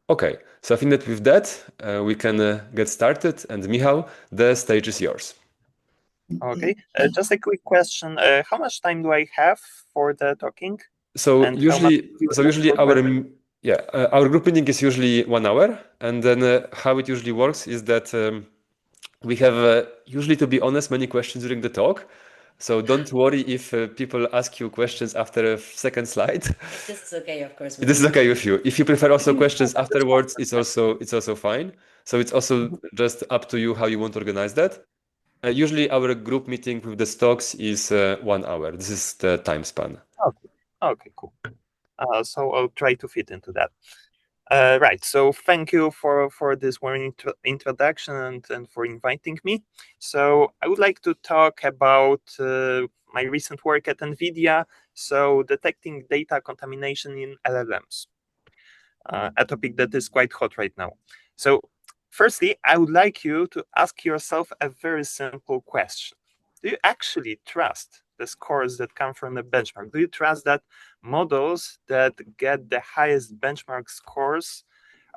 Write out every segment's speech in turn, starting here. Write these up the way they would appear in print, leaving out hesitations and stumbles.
Okay, so I think that with that, we can get started. And Michał, the stage is yours. Okay, just a quick question. How much time do I have for the talking? So And how much usually, so usually our group meeting is usually 1 hour, and then how it usually works is that we have usually, to be honest, many questions during the talk. So don't worry if people ask you questions after a second slide. This is okay, of course. This is okay with you. If you prefer also questions afterwards, it's also fine. So it's also just up to you how you want to organize that. Usually our group meeting with the stocks is 1 hour. This is the time span. Okay, okay, cool. So I'll try to fit into that. Right, so thank you for this warm introduction and for inviting me. So I would like to talk about my recent work at NVIDIA, so detecting data contamination in LLMs, a topic that is quite hot right now. So firstly, I would like you to ask yourself a very simple question. Do you actually trust the scores that come from the benchmark? Do you trust that models that get the highest benchmark scores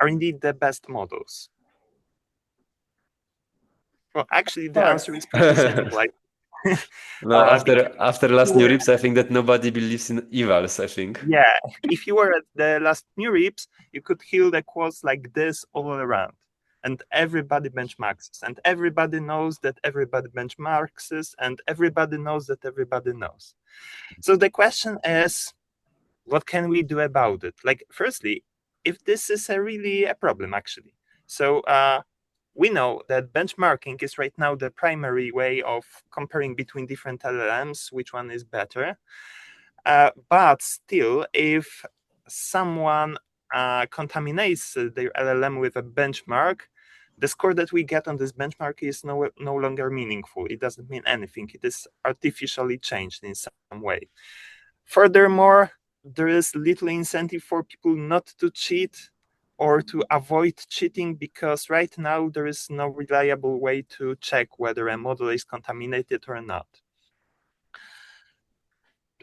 are indeed the best models? Well, actually, the answer is pretty simple. No, after last NeurIPS, I think that nobody believes in evals, I think. Yeah, if you were at the last NeurIPS, you could hear the quotes like this all around. And everybody benchmarks, and everybody knows that everybody benchmarks, and everybody knows that everybody knows. So the question is, what can we do about it? Like, firstly, if this is really a problem, actually. So we know that benchmarking is right now the primary way of comparing between different LLMs, which one is better. But still, if someone contaminates their LLM with a benchmark, the score that we get on this benchmark is no longer meaningful. It doesn't mean anything. It is artificially changed in some way. Furthermore, there is little incentive for people not to cheat or to avoid cheating, because right now there is no reliable way to check whether a model is contaminated or not.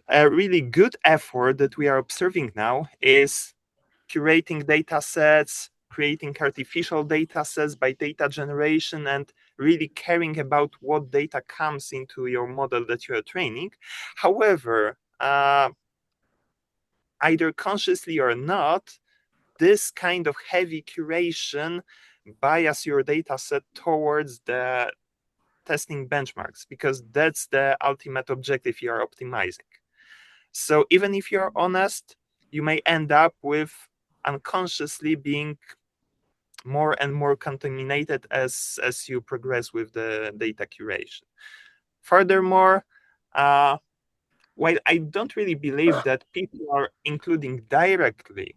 A really good effort that we are observing now is curating data sets, creating artificial data sets by data generation, and really caring about what data comes into your model that you are training. However, either consciously or not, this kind of heavy curation bias your data set towards the testing benchmarks, because that's the ultimate objective you are optimizing. So even if you're honest, you may end up with unconsciously being more and more contaminated as you progress with the data curation. Furthermore, while I don't really believe that people are including directly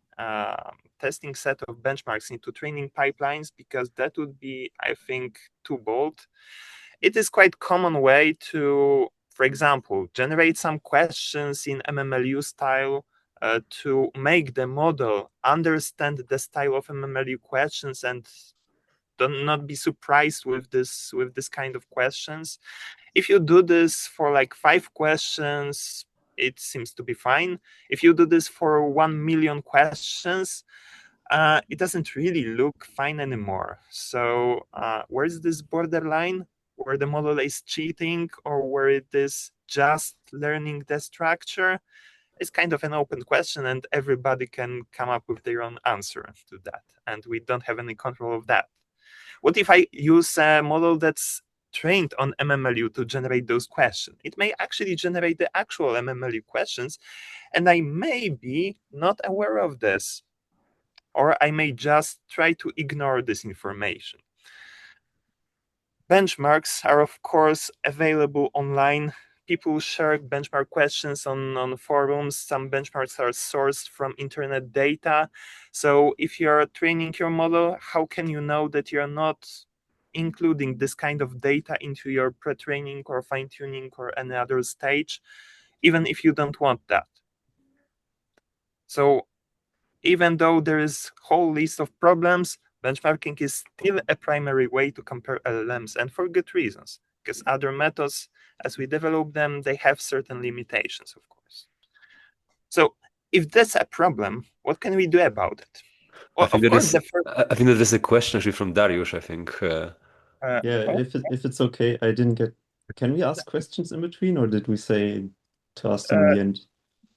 testing set of benchmarks into training pipelines, because that would be, I think, too bold, it is quite common way to, for example, generate some questions in MMLU style to make the model understand the style of MMLU questions and not be surprised with this kind of questions. If you do this for like 5 questions, it seems to be fine. If you do this for 1 million questions, it doesn't really look fine anymore. So where's this borderline where the model is cheating or where it is just learning the structure? It's kind of an open question, and everybody can come up with their own answer to that. And we don't have any control of that. What if I use a model that's trained on MMLU to generate those questions? It may actually generate the actual MMLU questions, and I may be not aware of this, or I may just try to ignore this information. Benchmarks are, of course, available online. People share benchmark questions on forums. Some benchmarks are sourced from internet data. So if you're training your model, how can you know that you're not including this kind of data into your pre-training or fine-tuning or any other stage, even if you don't want that? So even though there is a whole list of problems, benchmarking is still a primary way to compare LLMs, and for good reasons, because other methods, as we develop them, they have certain limitations, of course. So if that's a problem, what can we do about it? I Well, think of that course, is. the first. I think that is a question actually from Dariusz. I think. Yeah, Oh, if it's okay, I didn't get. Can we ask questions in between, or did we say to ask them in uh, the end?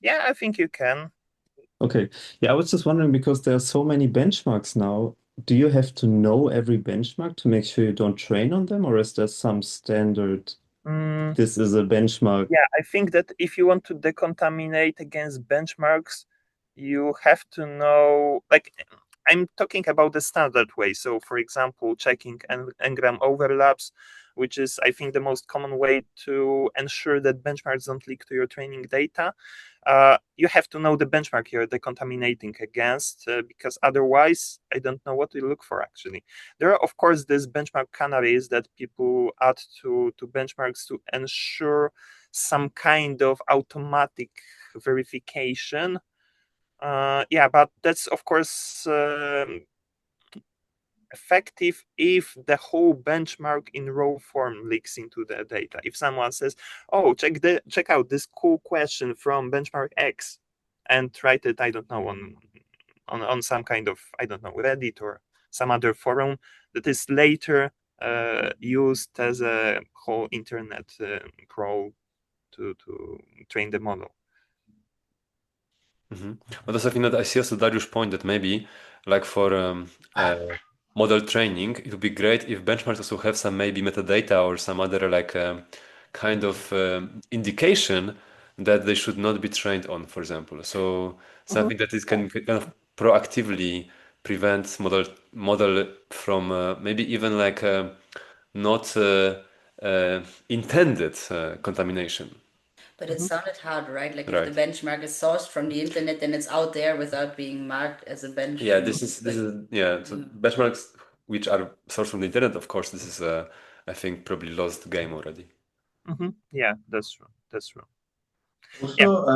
yeah, I think you can. Okay. Yeah, I was just wondering because there are so many benchmarks now. Do you have to know every benchmark to make sure you don't train on them, or is there some standard? Mm, This is a benchmark. yeah, I think that if you want to decontaminate against benchmarks, you have to know, like, I'm talking about the standard way. So, for example, checking engram overlaps, which is, I think, the most common way to ensure that benchmarks don't leak to your training data. You have to know the benchmark you're decontaminating against, because otherwise, I don't know what to look for actually. There are, of course, these benchmark canaries that people add to benchmarks to ensure some kind of automatic verification. Yeah, but that's, of course, effective if the whole benchmark in raw form leaks into the data. If someone says, "Oh, check out this cool question from benchmark X," and write it, I don't know, on some kind of, I don't know, Reddit or some other forum that is later used as a whole internet crawl to train the model. But also, I think that I see also Dariusz' point that maybe, like for model training, it would be great if benchmarks also have some maybe metadata or some other like kind of indication that they should not be trained on, for example. So something that is can kind of proactively prevent model from maybe even like not intended contamination. But it sounded hard, right? Like if the Right. benchmark is sourced from the internet, then it's out there without being marked as a Yeah, benchmark. this is yeah. So benchmarks which are sourced from the internet, of course, this is I think probably lost game already. Yeah, that's true. That's true. Also,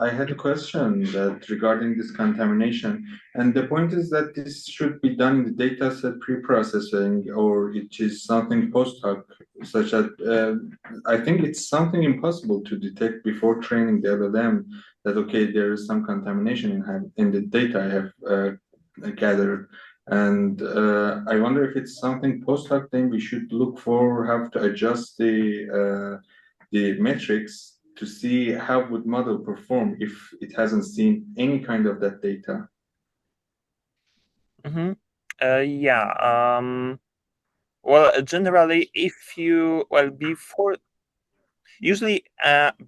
I had a question that regarding this contamination, and the point is that this should be done in the dataset pre-processing, or it is something post-hoc, such that I think it's something impossible to detect before training the LLM that okay, there is some contamination in the data I have gathered. And I wonder if it's something post-hoc, then we should look for how to adjust the metrics to see how would model perform if it hasn't seen any kind of that data. Yeah. Well, generally, if you, well, usually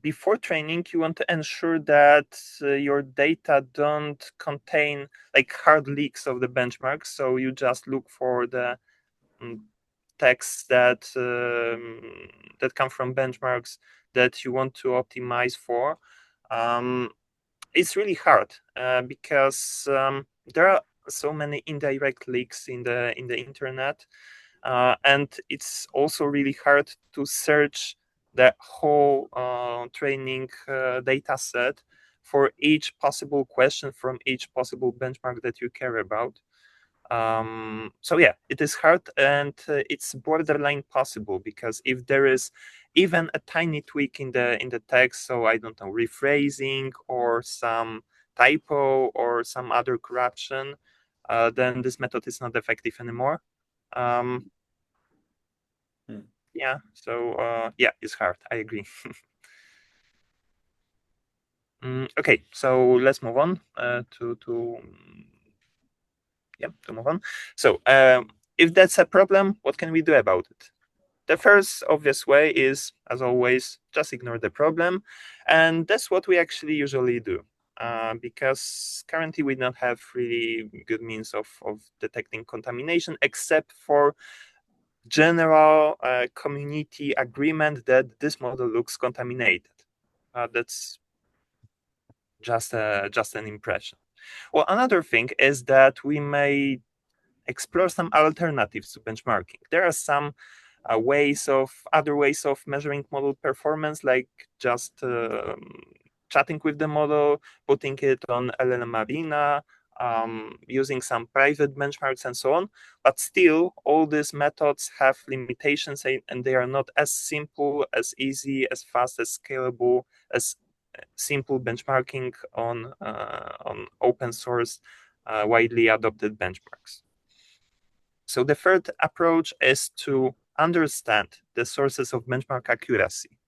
before training, you want to ensure that your data don't contain like hard leaks of the benchmarks. So you just look for the texts that come from benchmarks that you want to optimize for. It's really hard because there are so many indirect leaks in the internet, and it's also really hard to search the whole training data set for each possible question from each possible benchmark that you care about. So yeah, it is hard, and it's borderline possible, because if there is even a tiny tweak in the text, so I don't know, rephrasing or some typo or some other corruption, then this method is not effective anymore. Yeah, so yeah, it's hard. I agree. Okay, so let's move on to move on. So if that's a problem, what can we do about it? The first obvious way is, as always, just ignore the problem. And that's what we actually usually do. Because currently we don't have really good means of detecting contamination, except for general community agreement that this model looks contaminated. That's just an impression. Well, another thing is that we may explore some alternatives to benchmarking. There are some other ways of measuring model performance, like just chatting with the model, putting it on LLM Arena, using some private benchmarks and so on. But still, all these methods have limitations, and they are not as simple, as easy, as fast, as scalable as simple benchmarking on open source widely adopted benchmarks. So the third approach is to understand the sources of benchmark accuracy.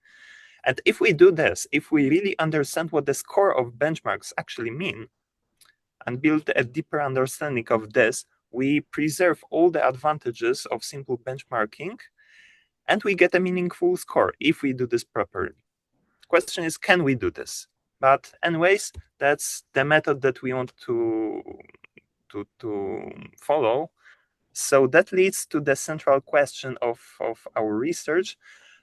And if we do this, if we really understand what the score of benchmarks actually mean and build a deeper understanding of this, we preserve all the advantages of simple benchmarking and we get a meaningful score if we do this properly. The question is, can we do this? But anyways, that's the method that we want to follow. So that leads to the central question of our research.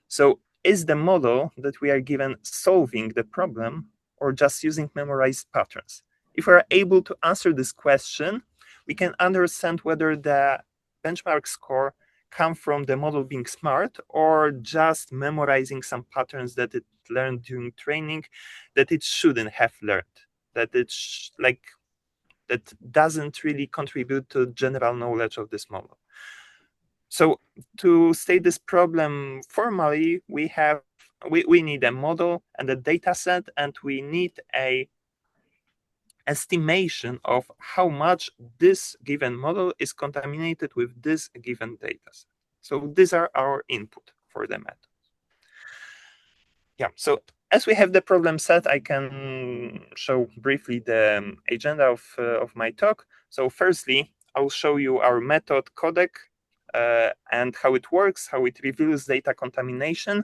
So is the model that we are given solving the problem or just using memorized patterns? If we are able to answer this question, we can understand whether the benchmark score come from the model being smart or just memorizing some patterns that it learned during training that it shouldn't have learned, that that doesn't really contribute to general knowledge of this model. So to state this problem formally, we need a model and a data set, and we need a estimation of how much this given model is contaminated with this given data set. So these are our input for the method. Yeah, so as we have the problem set, I can show briefly the agenda of my talk. So firstly, I'll show you our method CoDeC and how it works, how it reveals data contamination.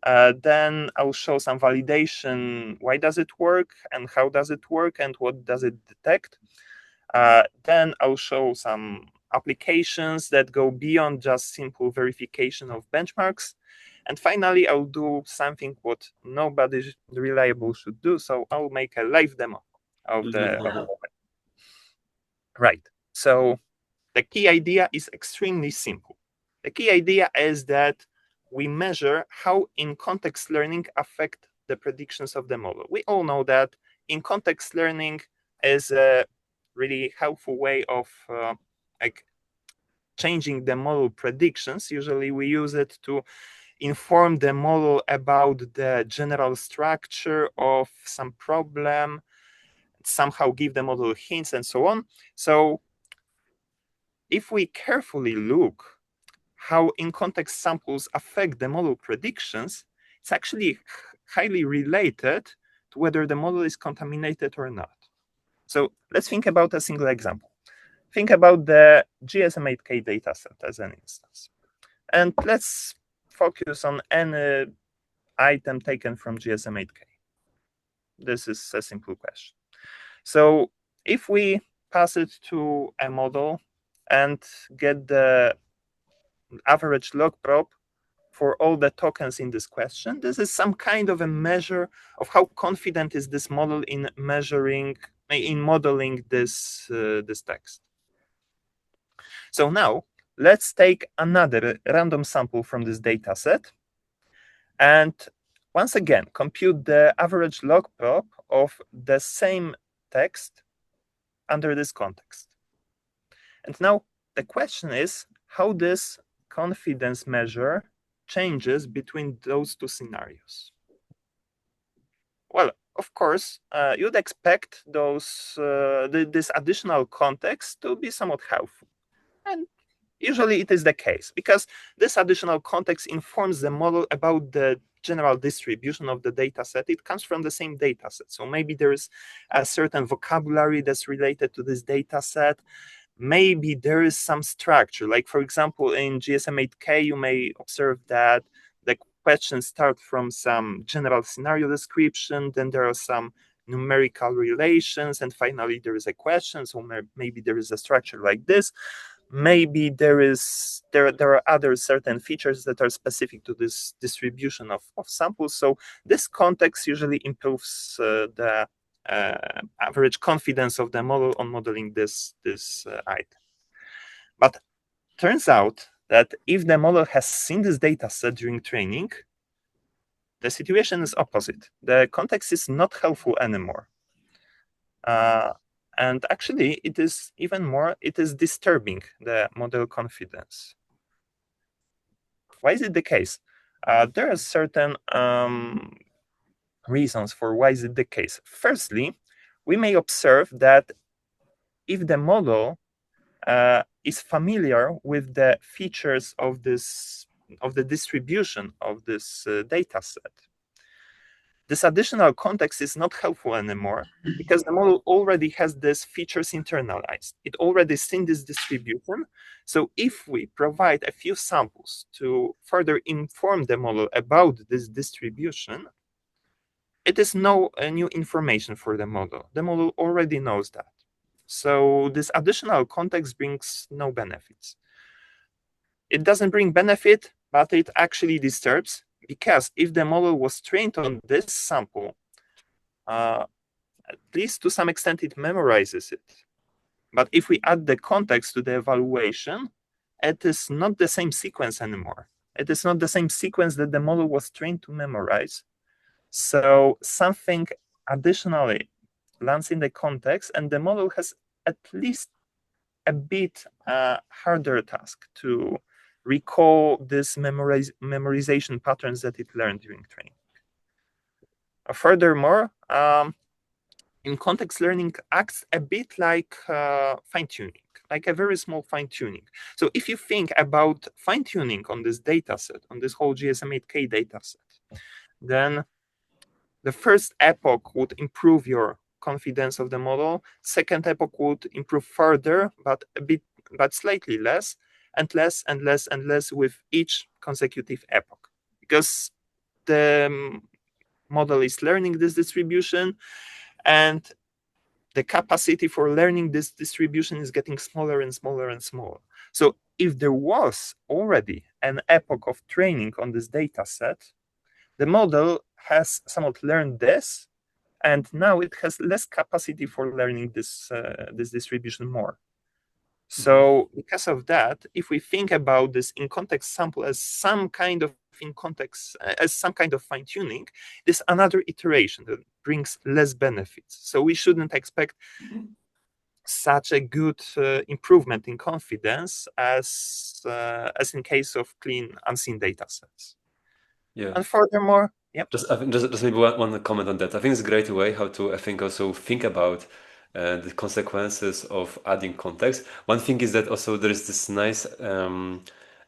Then I'll show some validation, why does it work and how does it work and what does it detect. Then I'll show some applications that go beyond just simple verification of benchmarks. And finally, I'll do something what nobody reliable should do. So I'll make a live demo of the right. So the key idea is extremely simple. The key idea is that we measure how in-context learning affect the predictions of the model. We all know that in-context learning is a really helpful way of changing the model predictions. Usually we use it to inform the model about the general structure of some problem, somehow give the model hints and so on. So if we carefully look how in-context samples affect the model predictions, it's actually highly related to whether the model is contaminated or not. So let's think about a single example. Think about the GSM-8K dataset as an instance. And let's focus on any item taken from GSM-8K. This is a simple question. So if we pass it to a model and get the average log prop for all the tokens in this question, this is some kind of a measure of how confident is this model in modeling this text. So now let's take another random sample from this data set and once again compute the average log prop of the same text under this context. And now the question is how this confidence measure changes between those two scenarios. Well, of course, you'd expect this additional context to be somewhat helpful. And usually it is the case, because this additional context informs the model about the general distribution of the data set. It comes from the same data set. So maybe there is a certain vocabulary that's related to this data set. Maybe there is some structure. Like, for example, in GSM-8K, you may observe that the questions start from some general scenario description, then there are some numerical relations, and finally there is a question. So maybe there is a structure like this. Maybe there are other certain features that are specific to this distribution of samples. So this context usually improves the average confidence of the model on modeling this item. But turns out that if the model has seen this data set during training, the situation is opposite. The context is not helpful anymore. And actually, it is disturbing the model confidence. Why is it the case? There are certain reasons for why is it the case. Firstly, we may observe that if the model is familiar with the features of the distribution of this data set. This additional context is not helpful anymore because the model already has these features internalized. It already seen this distribution. So if we provide a few samples to further inform the model about this distribution, it is no new information for the model. The model already knows that. So this additional context brings no benefits. It doesn't bring benefit, but it actually disturbs, because if the model was trained on this sample, at least to some extent it memorizes it. But if we add the context to the evaluation, it is not the same sequence anymore. It is not the same sequence that the model was trained to memorize. So something additionally lands in the context, and the model has at least a bit harder task to recall these memorization patterns that it learned during training. Furthermore, in context learning acts a bit like fine-tuning, like a very small fine-tuning. So if you think about fine-tuning on this dataset, on this whole GSM-8K dataset, then the first epoch would improve your confidence of the model. Second epoch would improve further, but slightly less, and less and less and less with each consecutive epoch, because the model is learning this distribution, and the capacity for learning this distribution is getting smaller and smaller and smaller. So if there was already an epoch of training on this data set, the model has somewhat learned this, and now it has less capacity for learning this distribution more. So because of that, if we think about this in-context sample as some kind of fine-tuning, this is another iteration that brings less benefits. So we shouldn't expect such a good improvement in confidence as in case of clean, unseen data sets. Yeah. And furthermore, yep. Just maybe one comment on that. I think it's a great way how to, I think, also think about the consequences of adding context. One thing is that also there is this nice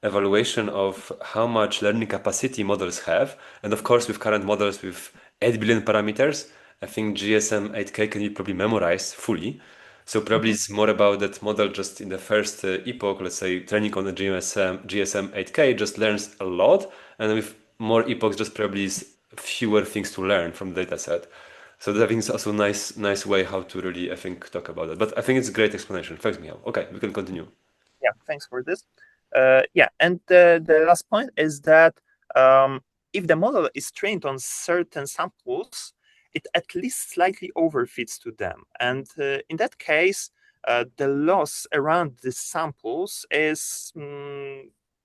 evaluation of how much learning capacity models have. And of course, with current models with 8 billion parameters, I think GSM-8K can be probably memorized fully. So probably it's more about that model just in the first epoch, let's say training on the GSM-8K just learns a lot. And with more epochs, just probably is fewer things to learn from the data set. So that I think is also a nice way how to really, I think, talk about it. But I think it's a great explanation. Thanks, Michał. Okay, we can continue. Yeah, thanks for this. And the last point is that if the model is trained on certain samples, it at least slightly overfits to them. And in that case, the loss around these samples is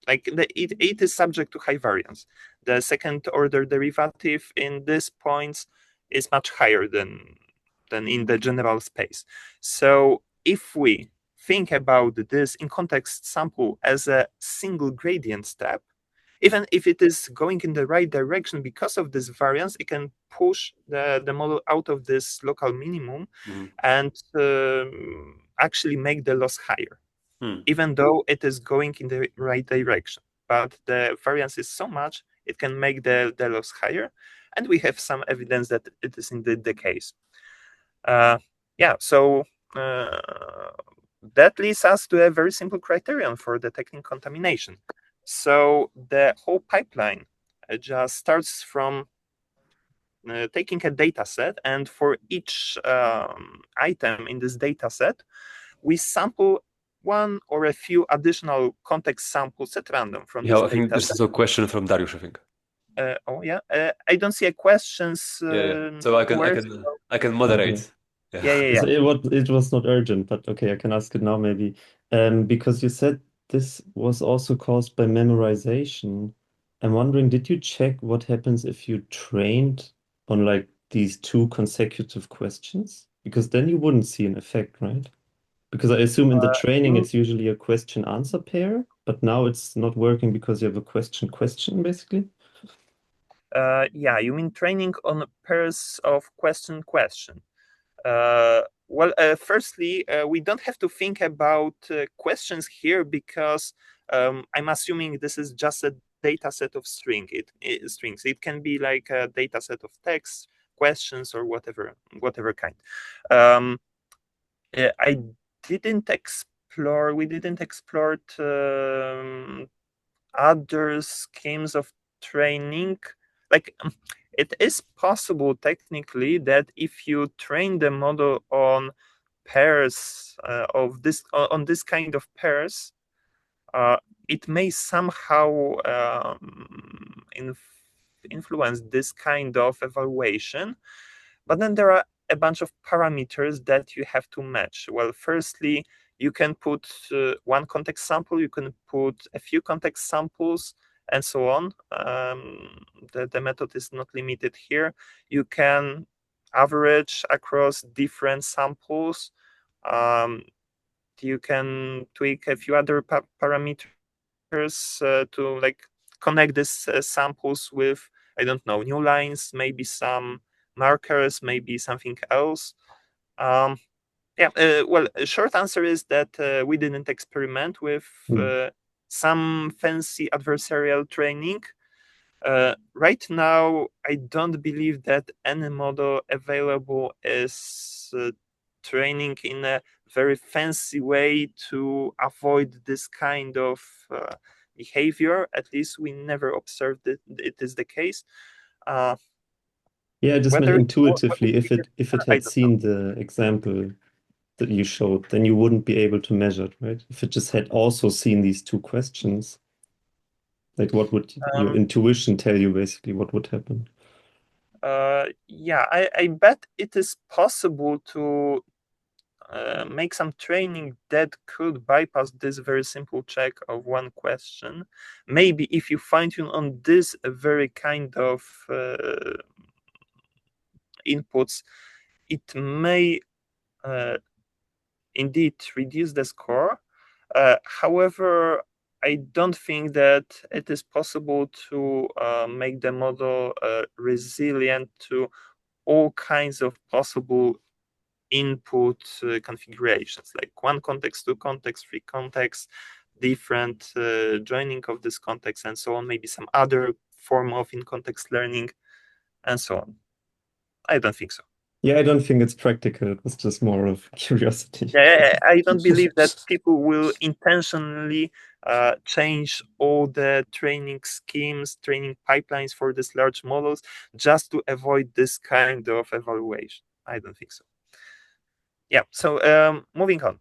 it is subject to high variance. The second order derivative in these points is much higher than in the general space. So if we think about this in context sample as a single gradient step, even if it is going in the right direction, because of this variance, it can push the model out of this local minimum and actually make the loss higher, even though it is going in the right direction. But the variance is so much, it can make the loss higher. And we have some evidence that it is indeed the case. So that leads us to a very simple criterion for detecting contamination. So the whole pipeline just starts from taking a data set, and for each item in this data set, we sample one or a few additional context samples at random from this data set. I think there's a question from Dariusz, I think. I don't see a questions. So I can moderate. Okay. So it was not urgent, but okay, I can ask it now maybe. Because you said this was also caused by memorization. I'm wondering, did you check what happens if you trained on like these 2 consecutive questions? Because then you wouldn't see an effect, right? Because I assume in the training it's usually a question-answer pair, but now it's not working because you have a question-question, basically? You mean training on pairs of question-question. Well, firstly, we don't have to think about questions here because I'm assuming this is just a data set of strings. It can be like a data set of text, questions, or whatever kind. I didn't explore. We didn't explore other schemes of training. Like, it is possible technically that if you train the model on pairs on this kind of pairs, it may somehow influence this kind of evaluation. But then there are a bunch of parameters that you have to match. Well, firstly, you can put one context sample, you can put a few context samples, and so on. The method is not limited here. You can average across different samples. You can tweak a few other parameters to like connect these samples with, I don't know, new lines, maybe some markers, maybe something else. Well, a short answer is that we didn't experiment with some fancy adversarial training. Right now, I don't believe that any model available is training in a very fancy way to avoid this kind of behavior. At least we never observed it is the case. Yeah, I just meant intuitively, if it I had don't seen the example that you showed, then you wouldn't be able to measure it, right? If it just had also seen these two questions, like what would your intuition tell you basically what would happen? Yeah, I bet it is possible to make some training that could bypass this very simple check of one question. Maybe if you fine-tune on this very kind of inputs, it may indeed reduce the score. However, I don't think that it is possible to make the model resilient to all kinds of possible input configurations, like one context, two context, three contexts, different joining of this context, and so on, maybe some other form of in-context learning, and so on. I don't think so. Yeah, I don't think it's practical. It was just more of curiosity. Yeah, I don't believe that people will intentionally change all the training schemes, training pipelines for these large models just to avoid this kind of evaluation. I don't think so. Yeah, so moving on.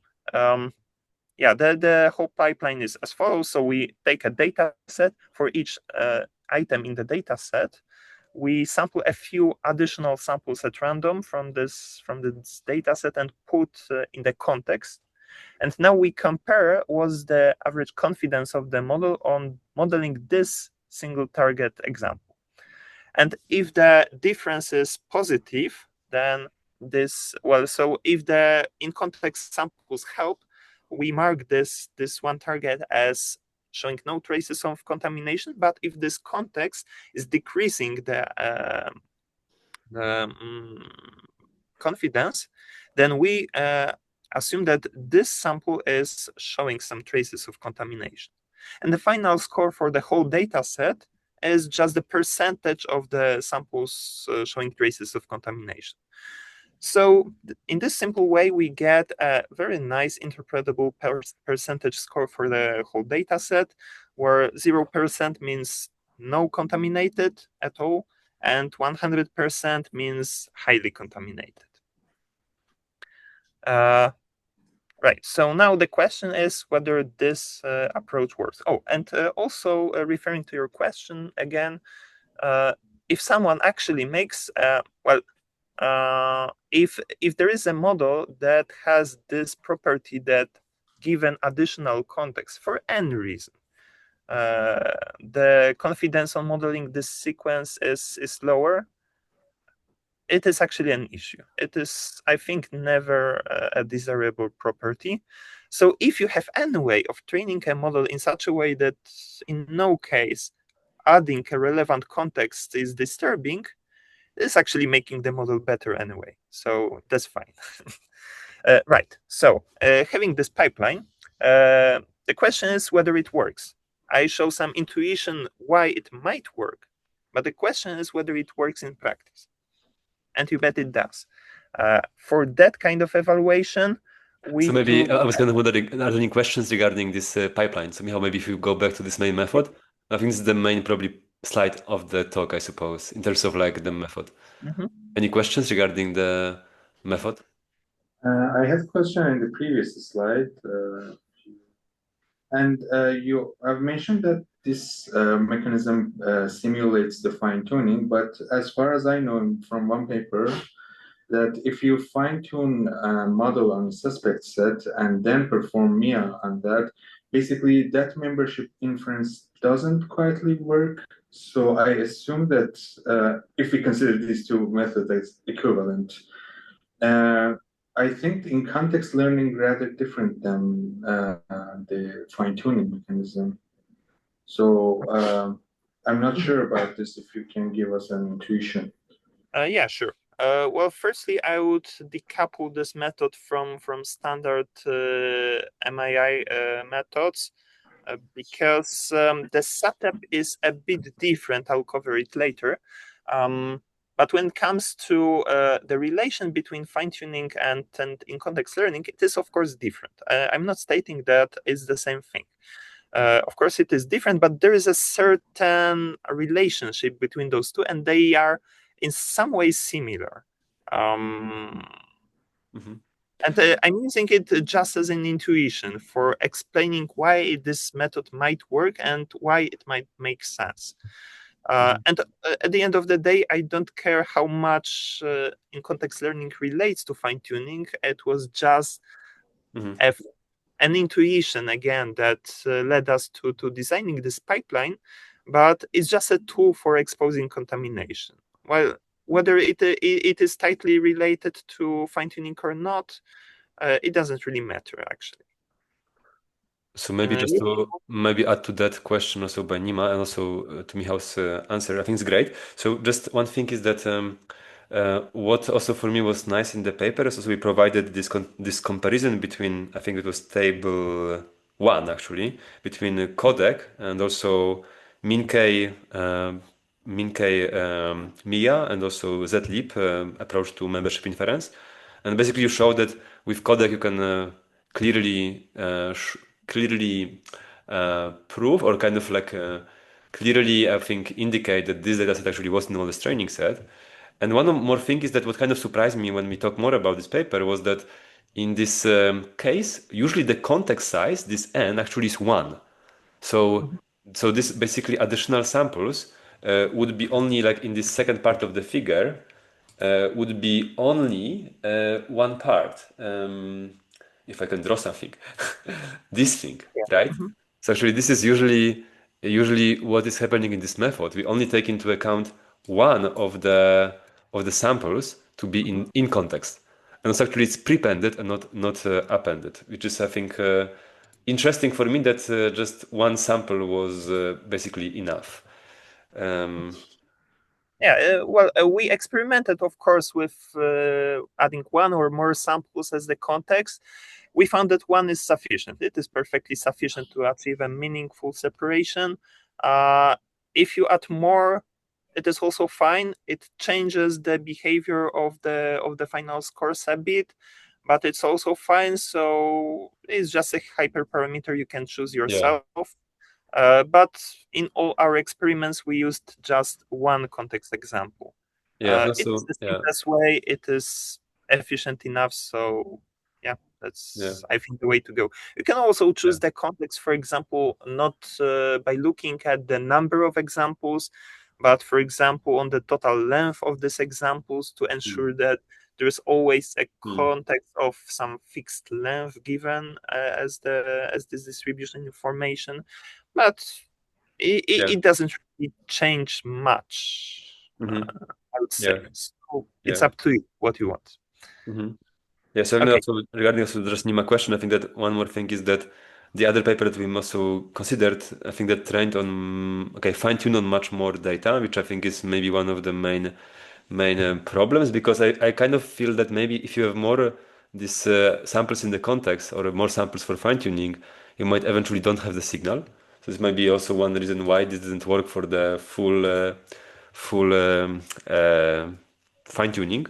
Yeah, the whole pipeline is as follows. So we take a data set for each item in the data set. We sample a few additional samples at random from this data set and put in the context. And now we compare what's the average confidence of the model on modeling this single target example. And if the difference is positive, then so if the in-context samples help, we mark this one target as showing no traces of contamination. But if this context is decreasing the confidence, then we assume that this sample is showing some traces of contamination. And the final score for the whole data set is just the percentage of the samples showing traces of contamination. So in this simple way, we get a very nice interpretable percentage score for the whole data set, where 0% means no contaminated at all, and 100% means highly contaminated. Right, so now the question is whether this approach works. Oh, and also referring to your question again, if someone actually makes, if there is a model that has this property that given additional context for any reason, the confidence on modeling this sequence is lower, it is actually an issue. It is, I think, never a desirable property. So if you have any way of training a model in such a way that in no case adding a relevant context is disturbing, it's actually making the model better anyway. So that's fine. Right. So having this pipeline, the question is whether it works. I show some intuition why it might work, but the question is whether it works in practice. And you bet it does. For that kind of evaluation, so maybe I was kind of wondering, are there any questions regarding this pipeline? So Michał, maybe if you go back to this main method, I think this is the main probably slide of the talk, I suppose, in terms of like the method. Any questions regarding the method? I had a question in the previous slide, and you have mentioned that this mechanism simulates the fine-tuning, but as far as I know from one paper, that if you fine-tune a model on a suspect set and then perform MIA on that, basically that membership inference doesn't quietly work. So I assume that if we consider these two methods as equivalent, I think in context learning rather different than the fine-tuning mechanism. So I'm not sure about this, if you can give us an intuition. Yeah, sure. Well, firstly, I would decouple this method from standard MII methods because the setup is a bit different. I'll cover it later. But when it comes to the relation between fine-tuning and in-context learning, it is, of course, different. I'm not stating that it's the same thing. Of course, it is different, but there is a certain relationship between those two, and they are in some ways similar. And I'm using it just as an intuition for explaining why this method might work and why it might make sense. And at the end of the day, I don't care how much in-context learning relates to fine-tuning. It was just an intuition, again, that led us to designing this pipeline, but it's just a tool for exposing contamination. Well, whether it is tightly related to fine-tuning or not, it doesn't really matter, actually. So maybe just to maybe add to that question also by Nima and also to Michał's answer, I think it's great. So just one thing is that what also for me was nice in the paper is also we provided this comparison between, I think it was table 1 actually, between CoDeC and also MinK MIA and also zlib approach to membership inference. And basically you show that with CoDeC you can clearly prove or kind of like clearly, I think, indicate that this dataset actually was in all this training set. And one more thing is that what kind of surprised me when we talk more about this paper was that in this case, usually the context size, this n, actually is 1. So this basically additional samples would be only like in this second part of the figure would be only one part. If I can draw something, this thing, right? So actually this is usually what is happening in this method. We only take into account one of the samples to be in context. And so actually it's prepended and not appended, which is, I think, interesting for me that just one sample was basically enough. We experimented, of course, with adding one or more samples as the context. We found that one is sufficient. It is perfectly sufficient to achieve a meaningful separation. If you add more, it is also fine. It changes the behavior of the final scores a bit, but it's also fine. So it's just a hyperparameter you can choose yourself. But in all our experiments, we used just one context example. It's the simplest way. It is efficient enough. So that's I think the way to go. You can also choose the context, for example, not by looking at the number of examples, but for example, on the total length of these examples to ensure that there's always a context of some fixed length given as this distribution information. But it doesn't really change much, I would say. So it's up to you what you want. Yeah, so also regarding also just Nima question, I think that one more thing is that the other paper that we also considered, I think that trained on fine-tuned on much more data, which I think is maybe one of the main problems, because I kind of feel that maybe if you have more these samples in the context or more samples for fine-tuning, you might eventually don't have the signal. So this might be also one reason why this didn't work for the full fine-tuning.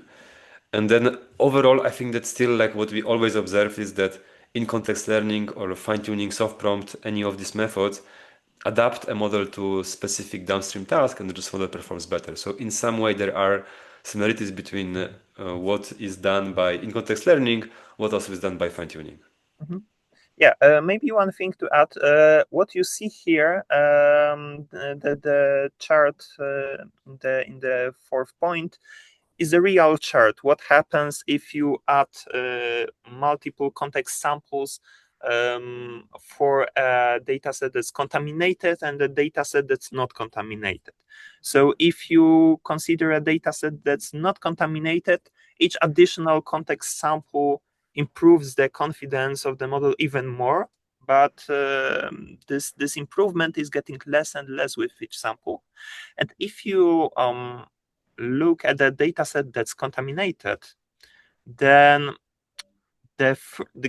And then overall, I think that still like what we always observe is that in context learning or fine-tuning, soft prompt, any of these methods adapt a model to specific downstream task, and this model performs better. So in some way, there are similarities between what is done by in-context learning, what also is done by fine-tuning. Yeah, maybe one thing to add, what you see here, the chart in the fourth point, is a real chart. What happens if you add multiple context samples for a dataset that's contaminated and a dataset that's not contaminated? So if you consider a dataset that's not contaminated, each additional context sample improves the confidence of the model even more, but this improvement is getting less and less with each sample. And if you look at the dataset that's contaminated, then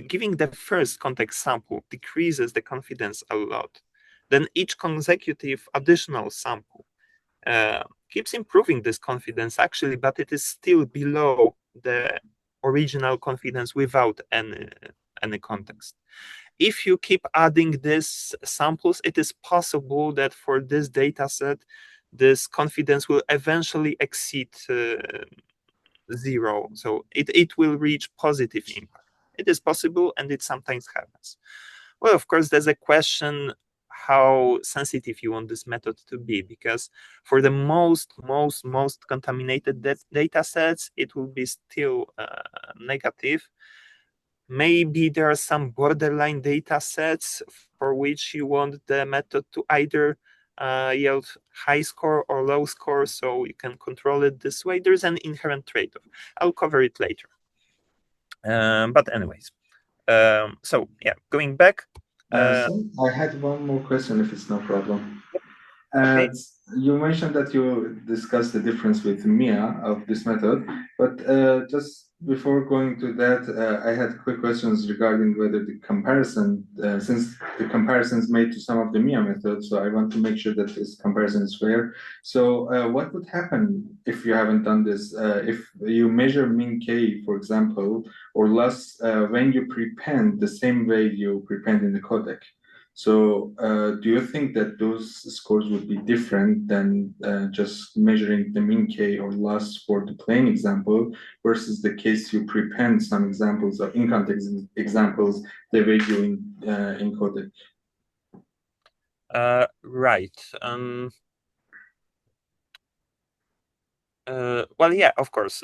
giving the first context sample decreases the confidence a lot. Then each consecutive additional sample keeps improving this confidence actually, but it is still below the original confidence without any context. If you keep adding these samples, it is possible that for this dataset, this confidence will eventually exceed 0. So it will reach positive impact. It is possible, and it sometimes happens. Well, of course, there's a question how sensitive you want this method to be, because for the most contaminated data sets, it will be still negative. Maybe there are some borderline data sets for which you want the method to either yield high score or low score, so you can control it this way. There's an inherent trade-off. I'll cover it later. But anyways, so yeah, going back. So I had one more question, if it's no problem. Okay. You mentioned that you discussed the difference with MIA of this method, but just before going to that, I had quick questions regarding whether the comparison, since the comparison is made to some of the MIA methods, so I want to make sure that this comparison is fair. So what would happen if you haven't done this? If you measure mean K, for example, or loss when you prepend the same way you prepend in the CoDeC? So do you think that those scores would be different than just measuring the mean K or loss for the plain example versus the case you prepend some examples of in-context examples the way you encode it? Right. Well, yeah, of course.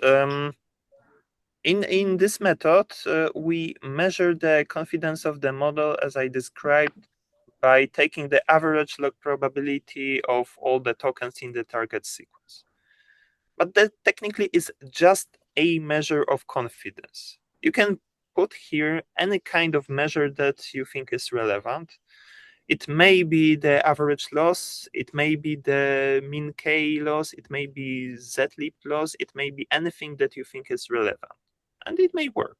In this method, we measure the confidence of the model, as I described, by taking the average log probability of all the tokens in the target sequence. But that technically is just a measure of confidence. You can put here any kind of measure that you think is relevant. It may be the average loss, it may be the mean K loss, it may be Z-leap loss, it may be anything that you think is relevant, and it may work.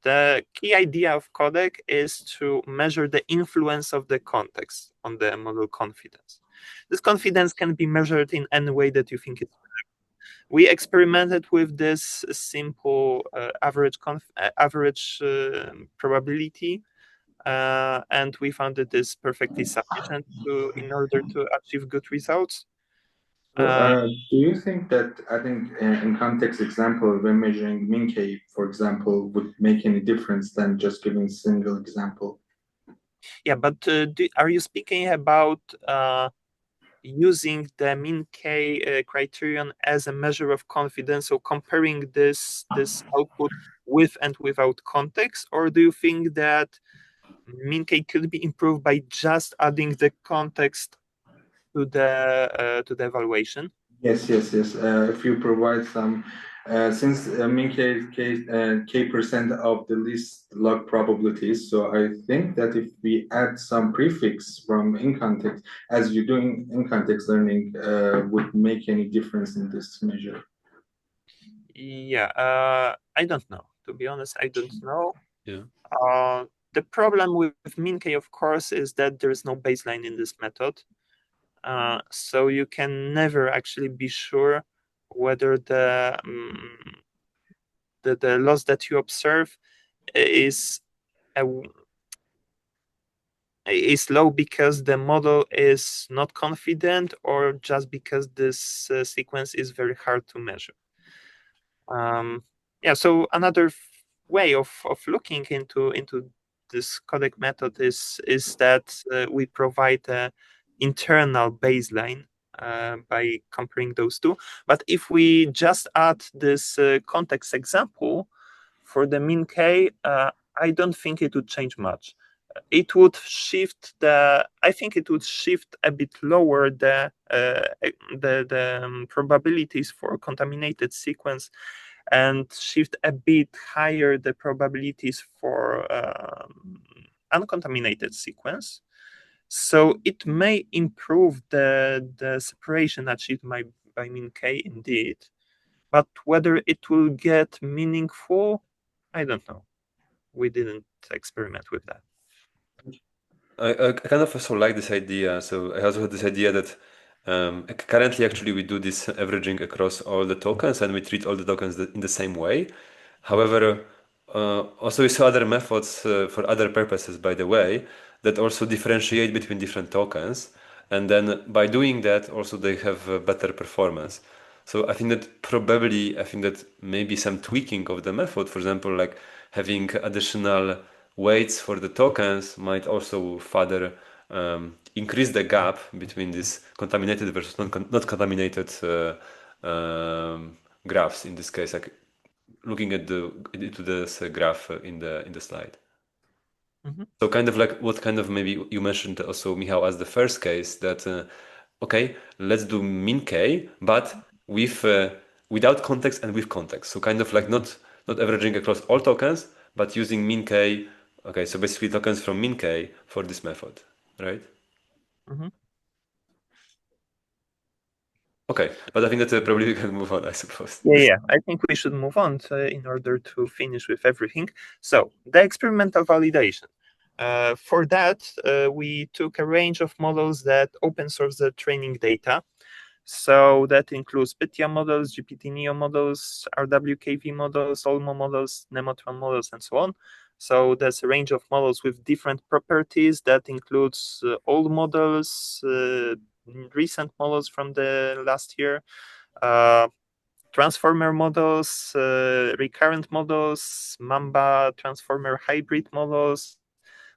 The key idea of CoDeC is to measure the influence of the context on the model confidence. This confidence can be measured in any way that you think it's relevant. We experimented with this simple average probability, and we found it is perfectly sufficient in order to achieve good results. Do you think that adding in context example when measuring mean K, for example, would make any difference than just giving a single example? Yeah, but are you speaking about using the mean K criterion as a measure of confidence, so comparing this output with and without context, or do you think that mean K could be improved by just adding the context to the evaluation? Yes. If you provide some, since mean K percent of the least log probabilities, so I think that if we add some prefix from in context, as you're doing in context learning, would make any difference in this measure. Yeah, I don't know. To be honest, I don't know. Yeah. The problem with min-k, of course, is that there is no baseline in this method. So you can never actually be sure whether the loss that you observe is low because the model is not confident, or just because this sequence is very hard to measure. Yeah, so another way of looking into this CoDeC method is that we provide an internal baseline by comparing those two. But if we just add this context example for the min-k, I don't think it would change much. It would shift I think it would shift a bit lower the probabilities for contaminated sequence, and shift a bit higher the probabilities for uncontaminated sequence. So it may improve the separation achieved by min-k indeed, but whether it will get meaningful, I don't know. We didn't experiment with that. I kind of also like this idea. So I also had this idea that currently actually we do this averaging across all the tokens, and we treat all the tokens in the same way. However, also we saw other methods for other purposes, by the way, that also differentiate between different tokens. And then by doing that, also they have better performance. So I think that maybe some tweaking of the method, for example, like having additional weights for the tokens, might also further increase the gap between these contaminated versus not contaminated graphs. In this case, like looking at into this graph in the slide. Mhm. So kind of like what kind of, maybe you mentioned also, Michał, as the first case that okay, let's do min-k, but with without context and with context. So kind of like not averaging across all tokens, but using min-k. Okay, so basically tokens from min-k for this method, right? Mhm. Okay, but I think that probably we can move on, I suppose. Yeah, I think we should move on in order to finish with everything. So the experimental validation. For that, we took a range of models that open source the training data. So that includes PyTia models, GPT-Neo models, RWKV models, Olmo models, Nemotron models, and so on. So there's a range of models with different properties that includes old models, recent models from the last year, transformer models, recurrent models, Mamba transformer hybrid models,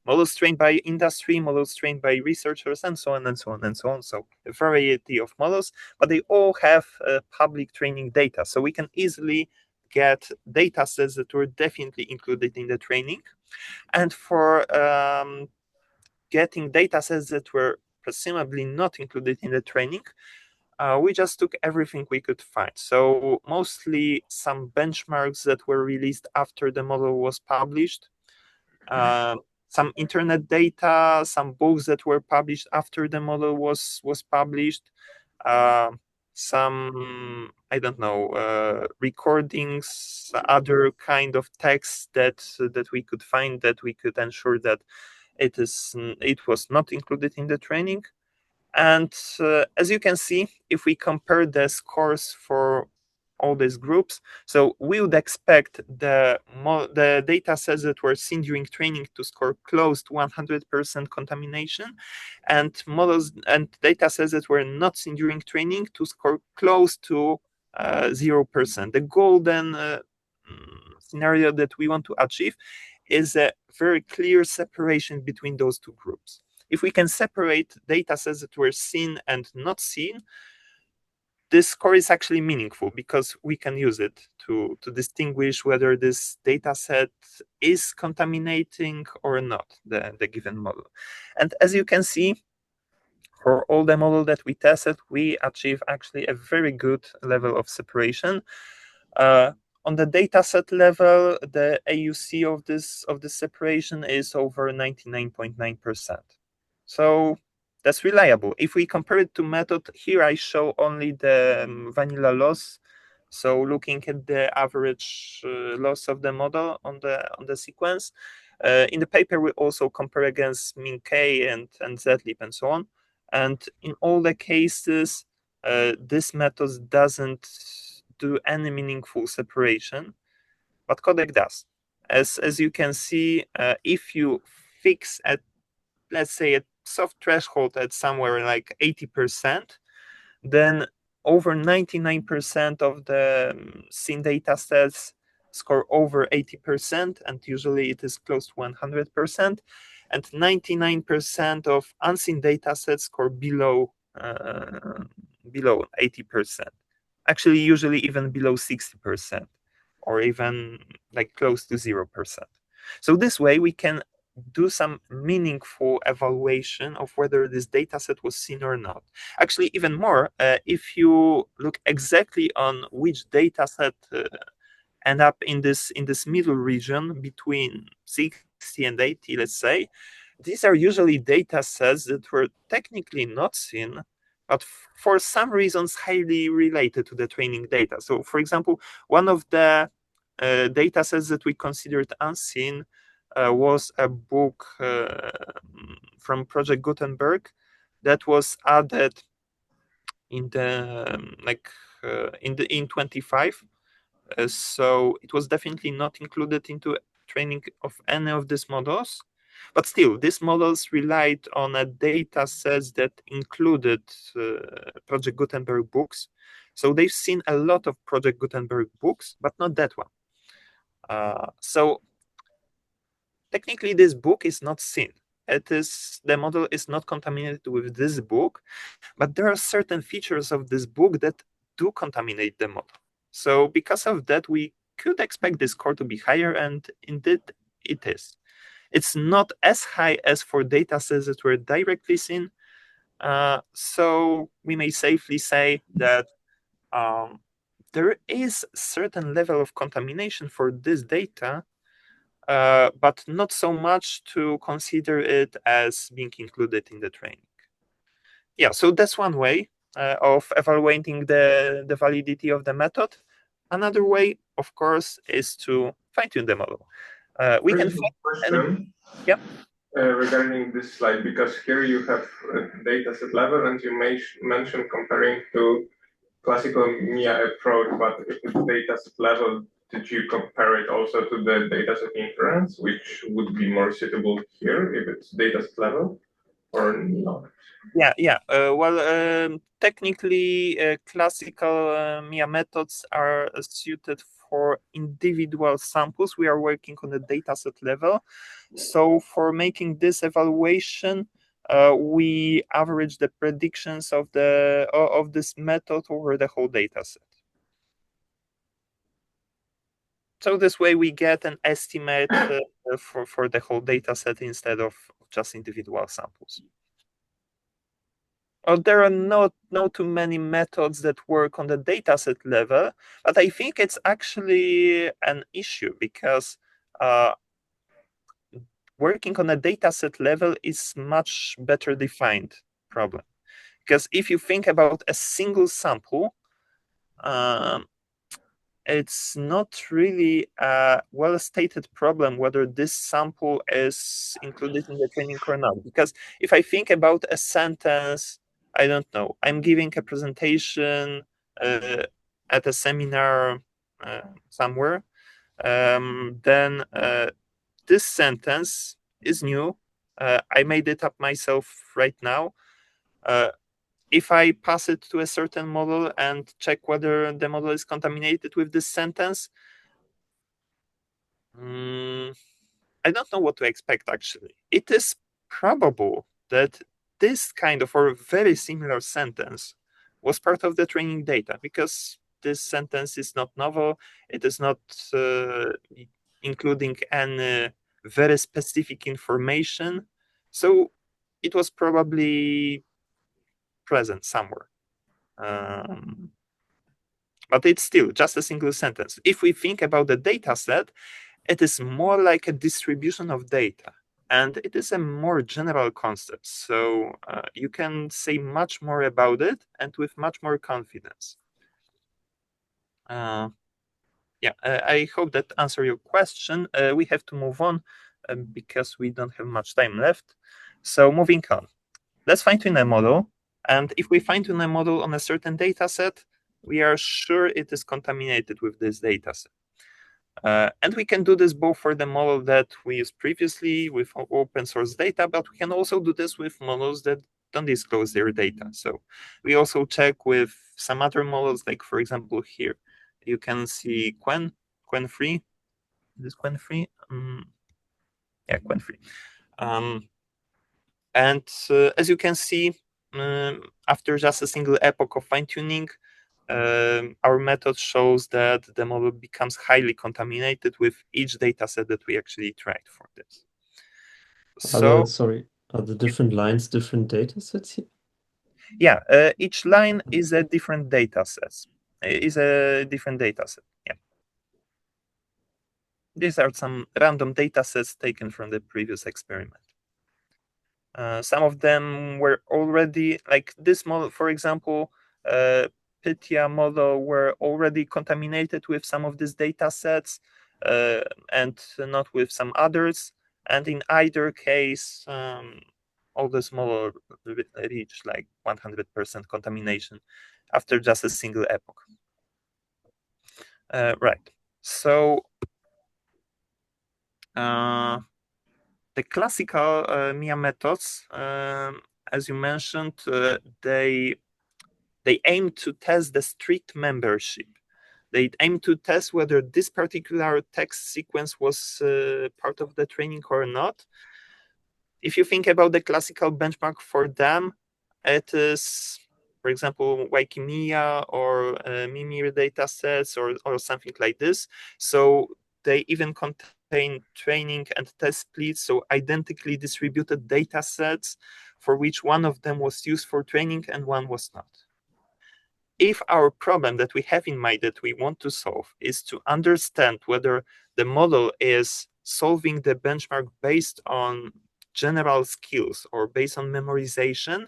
models trained by industry, models trained by researchers, and so on and so on and so on. So a variety of models, but they all have public training data. So we can easily get data sets that were definitely included in the training. And for getting data sets that were presumably not included in the training, we just took everything we could find. So mostly some benchmarks that were released after the model was published, some internet data, some books that were published after the model was published, some, I don't know, recordings, other kind of texts that we could find, that we could ensure that it was not included in the training. And as you can see, if we compare the scores for all these groups, so we would expect the data sets that were seen during training to score close to 100% contamination, and models and data sets that were not seen during training to score close to 0%. The golden scenario that we want to achieve is a very clear separation between those two groups. If we can separate data sets that were seen and not seen, this score is actually meaningful, because we can use it to distinguish whether this data set is contaminating or not the given model. And as you can see, for all the model that we tested, we achieve actually a very good level of separation. On the dataset level, the AUC of this separation is over 99.9%. So that's reliable. If we compare it to method, here I show only the vanilla loss. So looking at the average loss of the model on the sequence. In the paper, we also compare against mean K and zlib and so on. And in all the cases, this method doesn't do any meaningful separation, but CoDeC does. As you can see, if you fix at, let's say, a soft threshold at somewhere like 80%, then over 99% of the seen data sets score over 80%, and usually it is close to 100%, and 99% of unseen data sets score below 80%. Actually, usually even below 60%, or even like close to 0%. So this way we can do some meaningful evaluation of whether this data set was seen or not. Actually, even more, if you look exactly on which data set end up in this middle region between 60 and 80, let's say, these are usually data sets that were technically not seen, but for some reasons highly related to the training data. So, for example, one of the data sets that we considered unseen was a book from Project Gutenberg that was added in the in 25. So it was definitely not included into training of any of these models. But still, these models relied on a data set that included Project Gutenberg books. So they've seen a lot of Project Gutenberg books, but not that one. So technically, this book is not seen. The model is not contaminated with this book, but there are certain features of this book that do contaminate the model. So because of that, we could expect this score to be higher, and indeed it is. It's not as high as for data sets that were directly seen. So we may safely say that there is a certain level of contamination for this data, but not so much to consider it as being included in the training. Yeah, so that's one way of evaluating the validity of the method. Another way, of course, is to fine-tune the model. We can question. Yep. Regarding this slide, because here you have dataset level, and you mentioned comparing to classical MIA approach, but if it's dataset level, did you compare it also to the dataset inference, which would be more suitable here if it's dataset level, or not? Yeah. Technically, classical MIA methods are suited for individual samples. We are working on the dataset level. So for making this evaluation, we average the predictions of this method over the whole dataset. So this way we get an estimate for the whole dataset instead of just individual samples. There are not too many methods that work on the dataset level, but I think it's actually an issue because working on a dataset level is much better defined problem. Because if you think about a single sample, it's not really a well-stated problem whether this sample is included in the training or not. Because if I think about a sentence, I don't know, I'm giving a presentation at a seminar somewhere, then this sentence is new. I made it up myself right now. If I pass it to a certain model and check whether the model is contaminated with this sentence, I don't know what to expect, actually. It is probable that this kind of or very similar sentence was part of the training data because this sentence is not novel. It is not including any very specific information. So it was probably present somewhere. But it's still just a single sentence. If we think about the data set, it is more like a distribution of data. And it is a more general concept. So you can say much more about it and with much more confidence. I hope that answered your question. We have to move on because we don't have much time left. So moving on, let's fine-tune a model. And if we fine-tune a model on a certain data set, we are sure it is contaminated with this data set. And we can do this both for the model that we used previously with open source data, but we can also do this with models that don't disclose their data. So we also check with some other models, like for example here, you can see Quen3. Is this Quen3? Yeah, Quen3. And as you can see, after just a single epoch of fine-tuning, our method shows that the model becomes highly contaminated with each data set that we actually tried for this. So, Are the different lines different data sets here? Yeah, each line is a different data set. Yeah. These are some random data sets taken from the previous experiment. Some of them were already, like this model, for example, PITIA model were already contaminated with some of these data sets and not with some others. And in either case, all this model reached like 100% contamination after just a single epoch. Right. So the classical MIA methods, as you mentioned, they aim to test the strict membership. They aim to test whether this particular text sequence was part of the training or not. If you think about the classical benchmark for them, it is, for example, Wikimedia or Mimir datasets or something like this. So they even contain training and test splits, so identically distributed datasets for which one of them was used for training and one was not. If our problem that we have in mind that we want to solve is to understand whether the model is solving the benchmark based on general skills or based on memorization,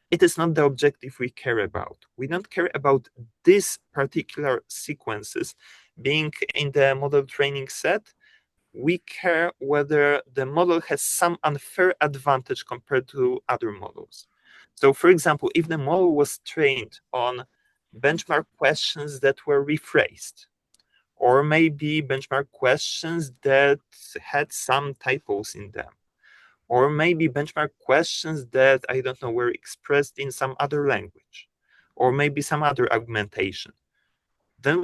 it is not the objective we care about. We don't care about these particular sequences being in the model training set. We care whether the model has some unfair advantage compared to other models. So, for example, if the model was trained on benchmark questions that were rephrased, or maybe benchmark questions that had some typos in them, or maybe benchmark questions that, I don't know, were expressed in some other language, or maybe some other augmentation, then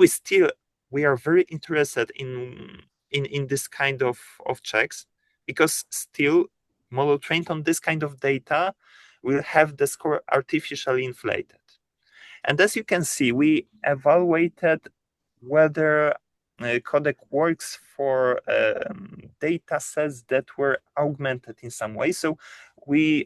we are very interested in this kind of checks, because still model trained on this kind of data will have the score artificially inflated. And as you can see, we evaluated whether CoDeC works for data sets that were augmented in some way. So we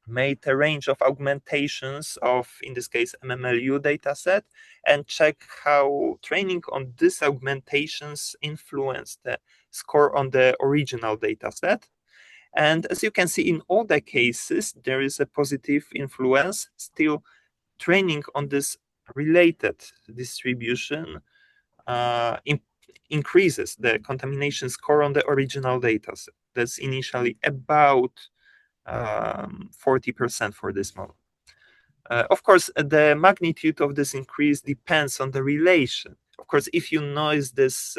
made a range of augmentations of, in this case, MMLU dataset, and check how training on these augmentations influenced the score on the original dataset. And as you can see, in all the cases, there is a positive influence. Still, training on this related distribution increases the contamination score on the original dataset. That's initially about 40% for this model. Of course, the magnitude of this increase depends on the relation. Of course, if you noise this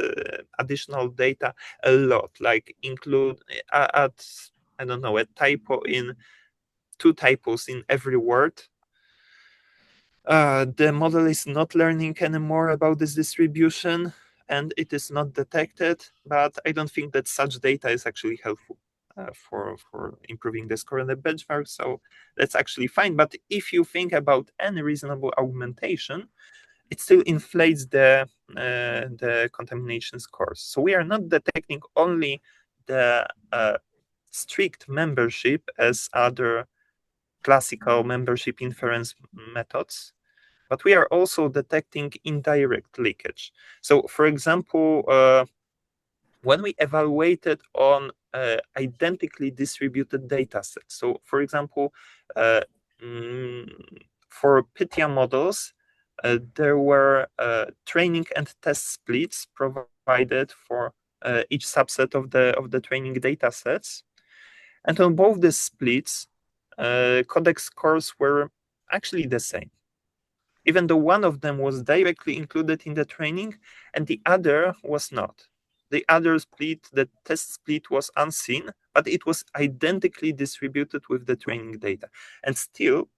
additional data a lot, like include add, I don't know, a typo in 2 typos in every word, the model is not learning anymore about this distribution and it is not detected, but I don't think that such data is actually helpful for improving the score on the benchmark, so that's actually fine. But if you think about any reasonable augmentation, it still inflates the contamination scores. So we are not detecting only the strict membership as other classical membership inference methods, but we are also detecting indirect leakage. So, for example, when we evaluated on identically distributed data sets, so for example, for PITIA models, there were training and test splits provided for each subset of the training data sets. And on both the splits, CoDeC scores were actually the same, even though one of them was directly included in the training and the other was not. The other split, the test split, was unseen, but it was identically distributed with the training data. And still,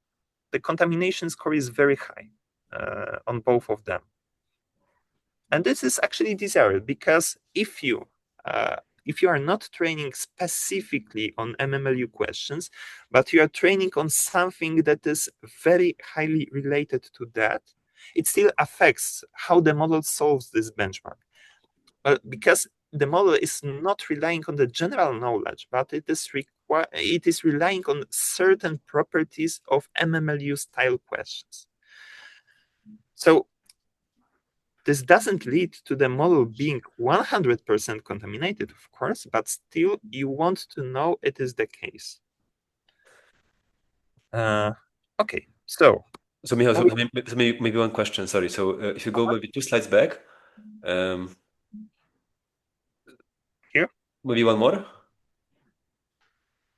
the contamination score is very high on both of them. And this is actually desired because if you are not training specifically on MMLU questions, but you are training on something that is very highly related to that, it still affects how the model solves this benchmark. Because the model is not relying on the general knowledge, but it is relying on certain properties of MMLU style questions. So this doesn't lead to the model being 100% contaminated, of course, but still you want to know it is the case. Okay, so Michał, maybe one question, sorry. So if you go maybe 2 slides back, here? Maybe one more.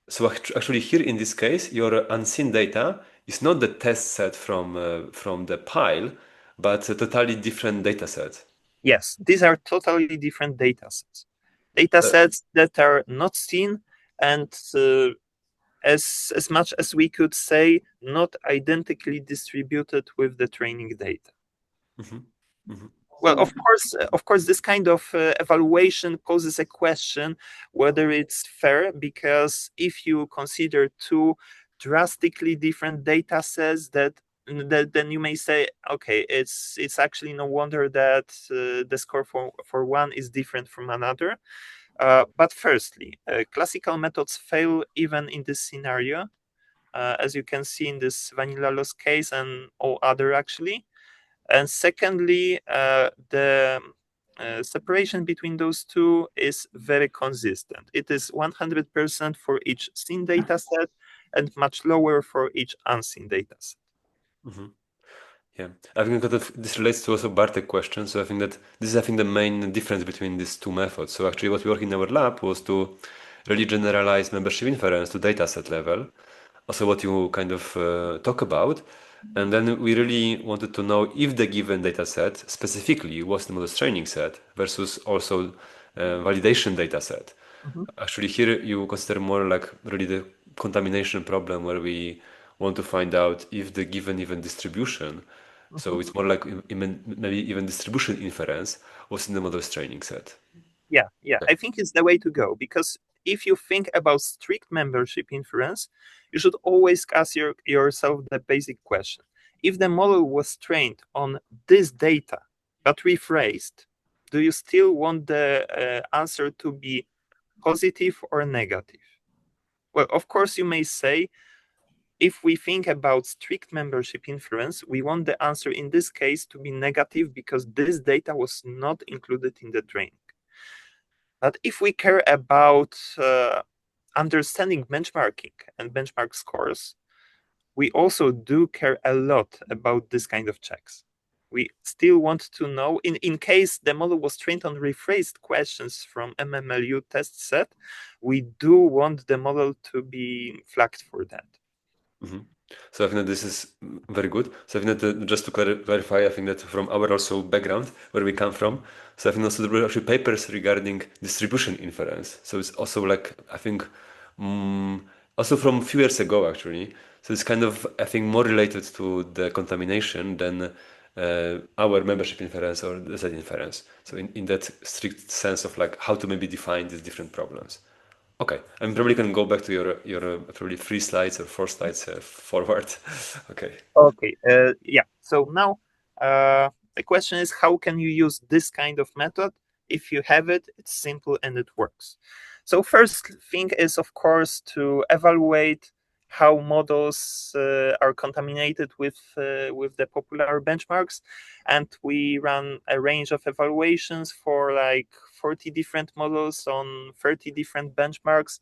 So actually here in this case, your unseen data is not the test set from the pile, but a totally different data set. Yes, these are totally different data sets. Data sets that are not seen and as much as we could say, not identically distributed with the training data. Mm-hmm. Mm-hmm. Well, of course, this kind of evaluation poses a question whether it's fair, because if you consider two drastically different data sets, then you may say, okay, it's actually no wonder that the score for one is different from another. But firstly, classical methods fail even in this scenario, as you can see in this vanilla loss case and all other actually. And secondly, the separation between those two is very consistent. It is 100% for each seen data set and much lower for each unseen data set. Mm-hmm. Yeah, I think this relates to also Bartek's question. So I think that this is, the main difference between these two methods. So actually what we worked in our lab was to really generalize membership inference to dataset level. Also what you kind of talk about. And then we really wanted to know if the given dataset specifically was the model's training set versus also validation dataset. Mm-hmm. Actually here you consider more like really the contamination problem where we want to find out if the given even distribution, so it's more like maybe even distribution inference was in the model's training set. Yeah, I think it's the way to go, because if you think about strict membership inference, you should always ask yourself the basic question. If the model was trained on this data, but rephrased, do you still want the answer to be positive or negative? Well, of course, you may say, if we think about strict membership inference, we want the answer in this case to be negative because this data was not included in the training. But if we care about understanding benchmarking and benchmark scores, we also do care a lot about this kind of checks. We still want to know, in case the model was trained on rephrased questions from MMLU test set, we do want the model to be flagged for that. Mm-hmm. So I think that this is very good. So I think that just to clarify, I think that from our also background, where we come from, so I think also there were actually papers regarding distribution inference. So it's also like, I think, also from a few years ago actually. So it's kind of, I think, more related to the contamination than our membership inference or the set inference. So in that strict sense of like how to maybe define these different problems. Okay, I'm probably can go back to your probably 3 slides or 4 slides forward. Okay. Okay. Yeah. So now the question is, how can you use this kind of method? If you have it, it's simple and it works. So first thing is, of course, to evaluate how models are contaminated with the popular benchmarks, and we run a range of evaluations for like 40 different models on 30 different benchmarks,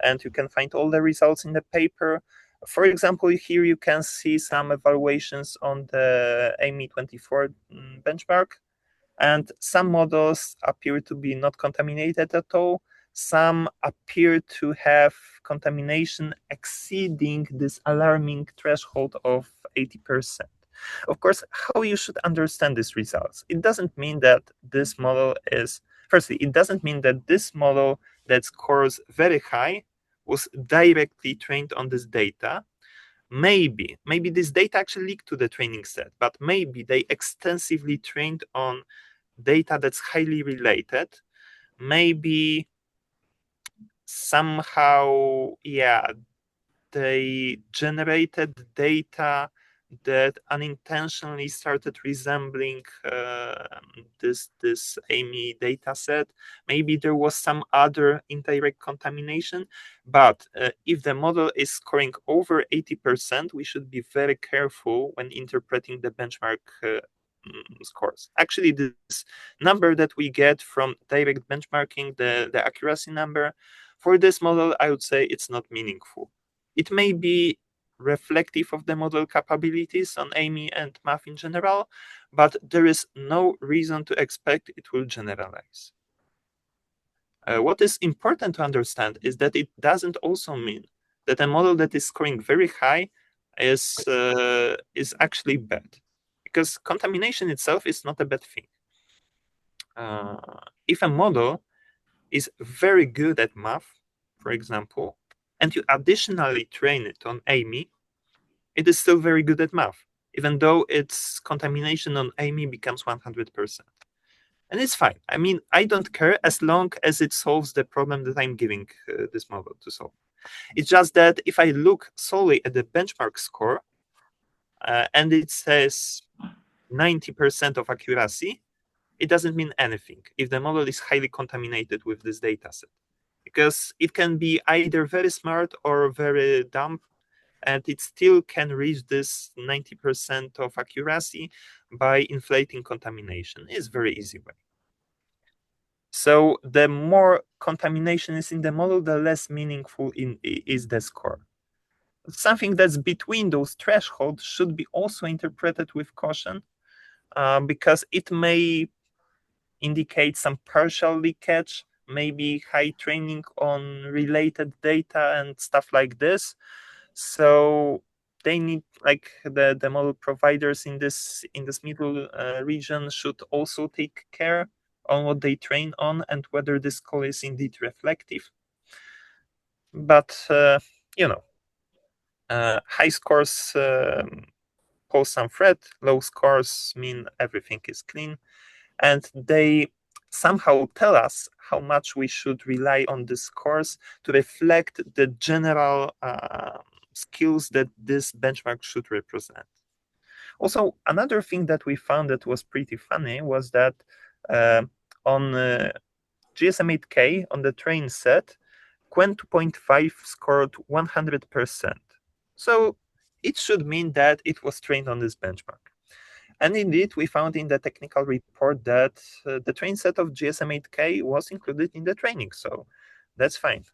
and you can find all the results in the paper. For example, here you can see some evaluations on the AMI24 benchmark, and some models appear to be not contaminated at all. Some appear to have contamination exceeding this alarming threshold of 80%. Of course, how you should understand these results? It doesn't mean that this model is, firstly, it doesn't mean that this model that scores very high was directly trained on this data. Maybe this data actually leaked to the training set, but maybe they extensively trained on data that's highly related. Maybe somehow, they generated data that unintentionally started resembling this AMI data set. Maybe there was some other indirect contamination, but if the model is scoring over 80%, we should be very careful when interpreting the benchmark scores. Actually, this number that we get from direct benchmarking, the accuracy number, for this model, I would say it's not meaningful. It may be reflective of the model capabilities on AMI and math in general, but there is no reason to expect it will generalize. What is important to understand is that it doesn't also mean that a model that is scoring very high is actually bad, because contamination itself is not a bad thing. If a model is very good at math, for example, and you additionally train it on AMI, it is still very good at math, even though its contamination on AMI becomes 100%. And it's fine. I mean, I don't care as long as it solves the problem that I'm giving this model to solve. It's just that if I look solely at the benchmark score and it says 90% of accuracy, it doesn't mean anything if the model is highly contaminated with this data set, because it can be either very smart or very dumb, and it still can reach this 90% of accuracy by inflating contamination. It's a very easy way. So the more contamination is in the model, the less meaningful is the score. Something that's between those thresholds should be also interpreted with caution, because it may indicate some partial leakage, maybe high training on related data and stuff like this. So they need, like the model providers in this middle region should also take care on what they train on and whether this score is indeed reflective. But high scores pose some threat, low scores mean everything is clean, and they somehow tell us how much we should rely on the scores to reflect the general skills that this benchmark should represent. Also, another thing that we found that was pretty funny was that on GSM-8K, on the train set, Qwen 2.5 scored 100%. So it should mean that it was trained on this benchmark. And indeed, we found in the technical report that the train set of GSM-8K was included in the training. So that's fine.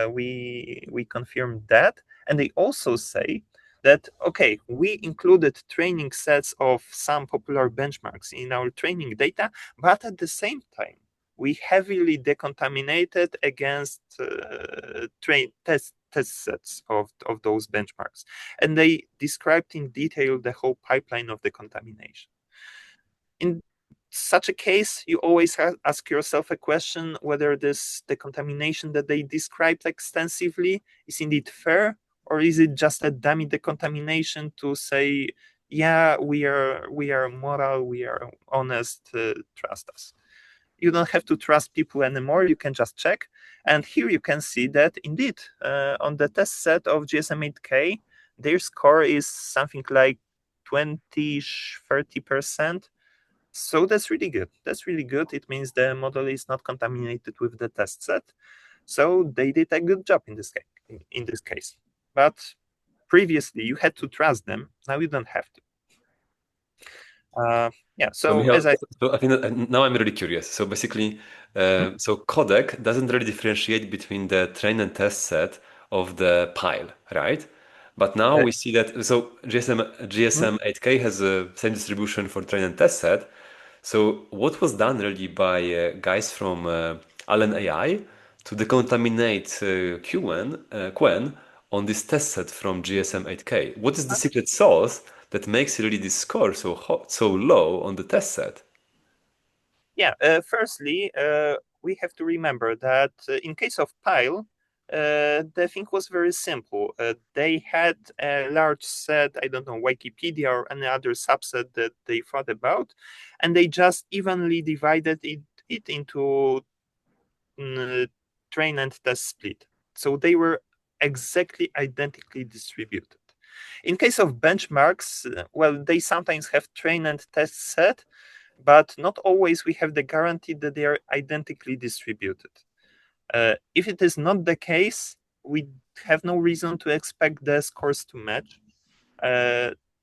We confirmed that. And they also say that, okay, we included training sets of some popular benchmarks in our training data, but at the same time, we heavily decontaminated against test sets of those benchmarks. And they described in detail the whole pipeline of the contamination. In such a case, you always ask yourself a question whether the contamination that they described extensively is indeed fair, or is it just a dummy decontamination to say, yeah, we are moral, we are honest, trust us. You don't have to trust people anymore. You can just check. And here you can see that indeed, on the test set of GSM-8K, their score is something like 20-30%. So that's really good. That's really good. It means the model is not contaminated with the test set. So they did a good job in this case. But previously, you had to trust them. Now you don't have to. So Michał, I think now I'm really curious. So basically, so CoDeC doesn't really differentiate between the train and test set of the pile, right? But now we see that so GSM 8K has the same distribution for train and test set. So what was done really by guys from Allen AI to decontaminate Qwen on this test set from GSM 8K? What is the secret sauce that makes really this score so low on the test set? Yeah, firstly, we have to remember that in case of Pile, the thing was very simple. They had a large set, I don't know, Wikipedia or any other subset that they thought about, and they just evenly divided it into train and test split. So they were exactly identically distributed. In case of benchmarks, well, they sometimes have train and test set, but not always we have the guarantee that they are identically distributed. If it is not the case, we have no reason to expect the scores to match.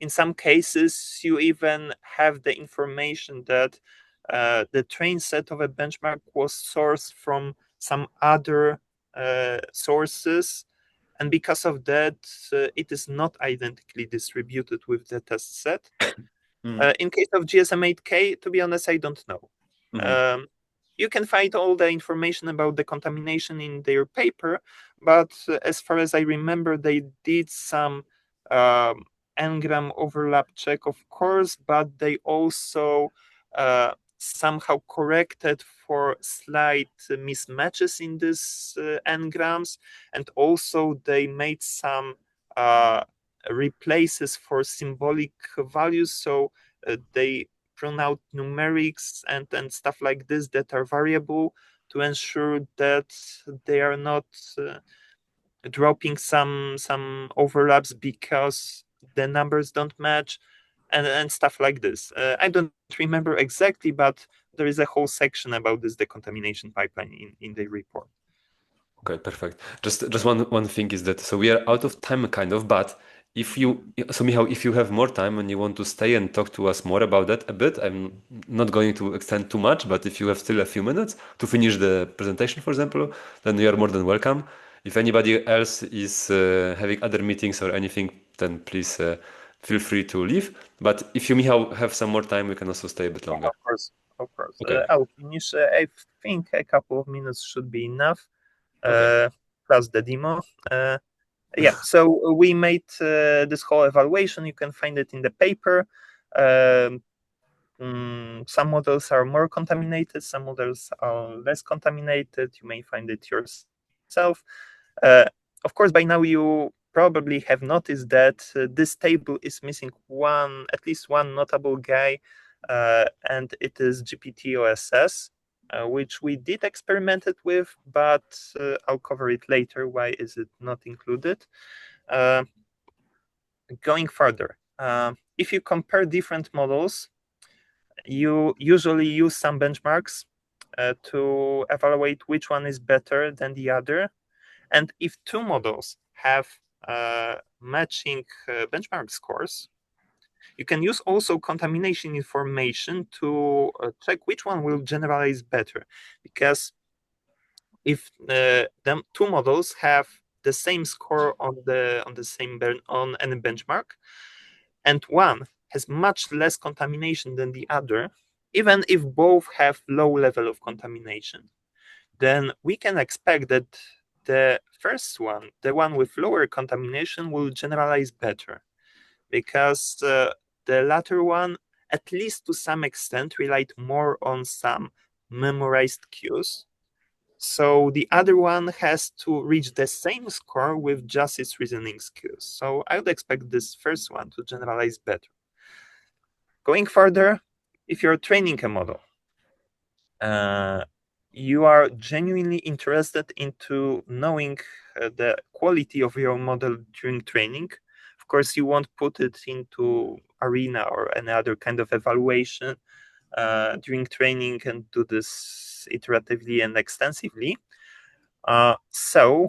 In some cases, you even have the information that the train set of a benchmark was sourced from some other sources, and because of that, it is not identically distributed with the test set. In case of GSM 8K, to be honest, I don't know. You can find all the information about the contamination in their paper, but as far as I remember, they did some n-gram overlap check, of course, but they also somehow corrected for slight mismatches in this n-grams, and also they made some replaces for symbolic values, so they prune out numerics and stuff like this that are variable to ensure that they are not dropping some overlaps because the numbers don't match and stuff like this. I don't remember exactly, but there is a whole section about this decontamination pipeline in the report. Okay, perfect. Just one thing is that so we are out of time kind of, but Michał, if you have more time and you want to stay and talk to us more about that a bit, I'm not going to extend too much, but if you have still a few minutes to finish the presentation, for example, then you are more than welcome. If anybody else is having other meetings or anything, then please feel free to leave. But if you, Michał, have some more time, we can also stay a bit longer. Of course. Okay. I'll finish. I think a couple of minutes should be enough. Okay. Plus the demo. Yeah, so we made this whole evaluation. You can find it in the paper. Some models are more contaminated, some models are less contaminated. You may find it yourself. Of course, by now you probably have noticed that this table is missing at least one notable guy, and it is GPT-OSS. Which we did experimented with, but I'll cover it later. Why is it not included? Going further, if you compare different models, you usually use some benchmarks to evaluate which one is better than the other. And if two models have matching benchmark scores, you can use also contamination information to check which one will generalize better. Because if them two models have the same score on any benchmark, and one has much less contamination than the other, even if both have low level of contamination, then we can expect that the first one, the one with lower contamination, will generalize better, because the latter one, at least to some extent, relied more on some memorized cues. So the other one has to reach the same score with just its reasoning skills. So I would expect this first one to generalize better. Going further, if you're training a model, you are genuinely interested into knowing the quality of your model during training. Of course, you won't put it into Arena or any other kind of evaluation during training and do this iteratively and extensively. So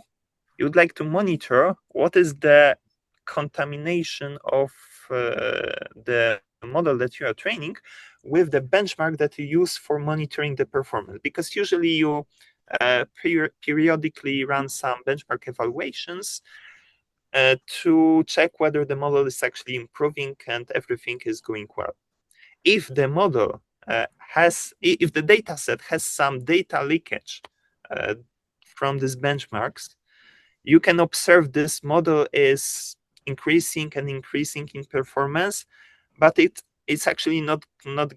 you would like to monitor what is the contamination of the model that you are training with the benchmark that you use for monitoring the performance, because usually you periodically run some benchmark evaluations, to check whether the model is actually improving and everything is going well. If the model if the data set has some data leakage from these benchmarks, you can observe this model is increasing and increasing in performance, but it's actually not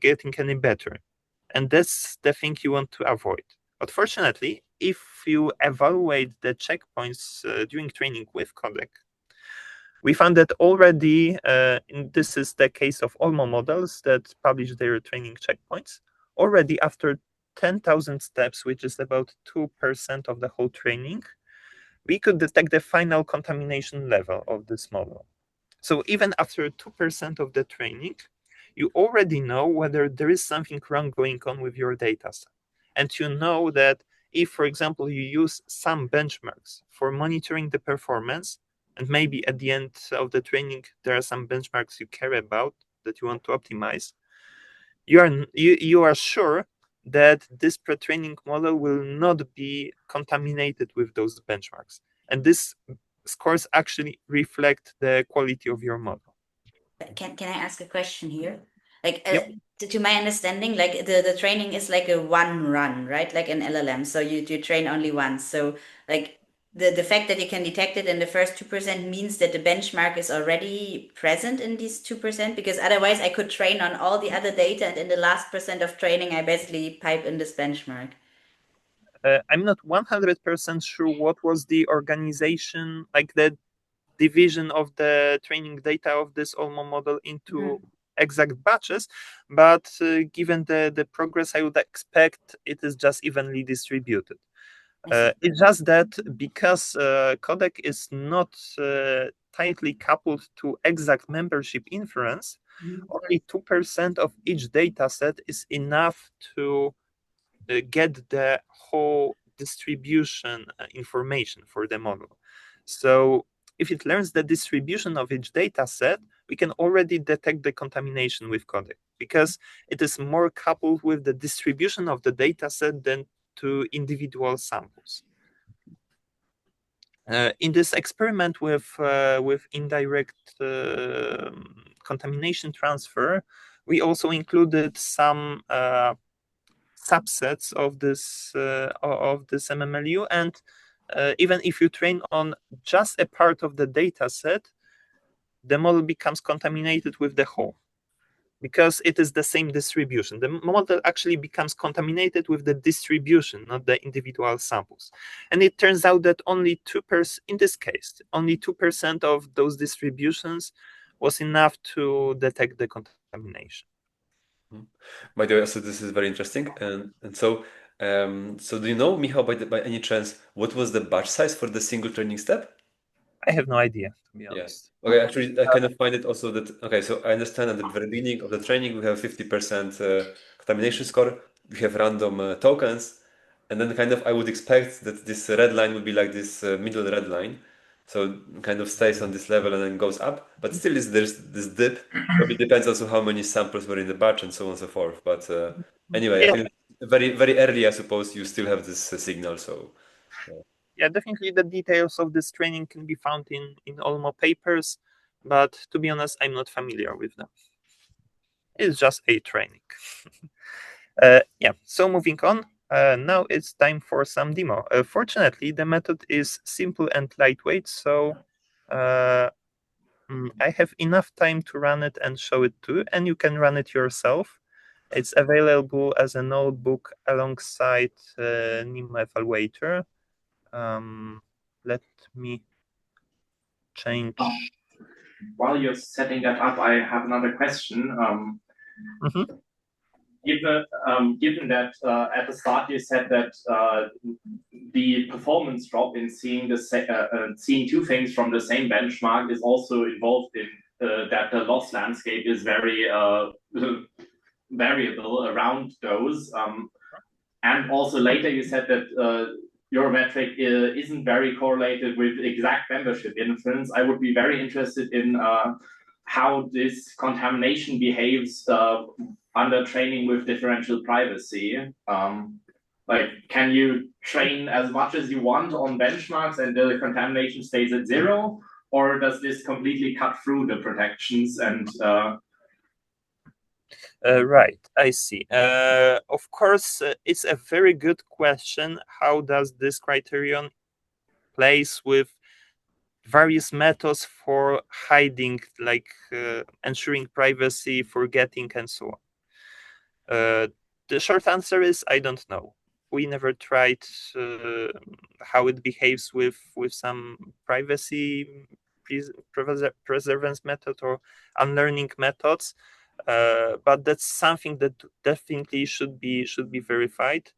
getting any better. And that's the thing you want to avoid. But fortunately, if you evaluate the checkpoints during training with CoDeC, we found that already, this is the case of Olmo models that publish their training checkpoints, already after 10,000 steps, which is about 2% of the whole training, we could detect the final contamination level of this model. So even after 2% of the training, you already know whether there is something wrong going on with your data set. And you know that if, for example, you use some benchmarks for monitoring the performance, and maybe at the end of the training, there are some benchmarks you care about that you want to optimize, you are sure that this pre-training model will not be contaminated with those benchmarks. And these scores actually reflect the quality of your model. Can I ask a question here? Like, Yep. to my understanding, like the training is like a one run, right? Like an LLM. So you train only once. So like the fact that you can detect it in the first 2% means that the benchmark is already present in these 2%, because otherwise I could train on all the other data, and in the last % of training, I basically pipe in this benchmark. I'm not 100% sure what was the organization, like the division of the training data of this Olmo model into exact batches, but given the progress, I would expect it is just evenly distributed. It's just that because CoDeC is not tightly coupled to exact membership inference, only 2% of each data set is enough to get the whole distribution information for the model. So if it learns the distribution of each data set, we can already detect the contamination with CoDeC, because it is more coupled with the distribution of the data set than to individual samples. In this experiment with indirect contamination transfer, we also included some subsets of this MMLU, and even if you train on just a part of the data set, the model becomes contaminated with the whole, because it is the same distribution. The model actually becomes contaminated with the distribution, not the individual samples. And it turns out that only 2%, in this case, only 2% of those distributions was enough to detect the contamination. By the way, so this is very interesting, and so do you know, Michał, by any chance, what was the batch size for the single training step? I have no idea, to be honest. Okay, actually, I kind of find it also that, okay, so I understand at the very beginning of the training, we have 50% contamination score, we have random tokens, and then kind of I would expect that this red line would be like this middle red line, so kind of stays on this level and then goes up, but still there's this dip. Probably depends also how many samples were in the batch and so on and so forth. But anyway, I think very, very early, I suppose, you still have this signal, so... Yeah, definitely the details of this training can be found in Olmo papers, but to be honest, I'm not familiar with them. It's just a training. Yeah, so moving on, now it's time for some demo. Fortunately, the method is simple and lightweight, so I have enough time to run it and show it to you, and you can run it yourself. It's available as a notebook alongside NIM Evaluator. Let me change. While you're setting that up, I have another question. Given that at the start you said that the performance drop in seeing two things from the same benchmark is also involved in that the loss landscape is very variable around those, and also later you said that your metric isn't very correlated with exact membership inference. I would be very interested in how this contamination behaves under training with differential privacy. Like, can you train as much as you want on benchmarks and the contamination stays at 0? or does this completely cut through the protections and right, I see. Of course, it's a very good question. How does this criterion plays with various methods for hiding, like ensuring privacy, forgetting, and so on? The short answer is I don't know. We never tried how it behaves with some privacy preservance method or unlearning methods. But that's something that definitely should be verified.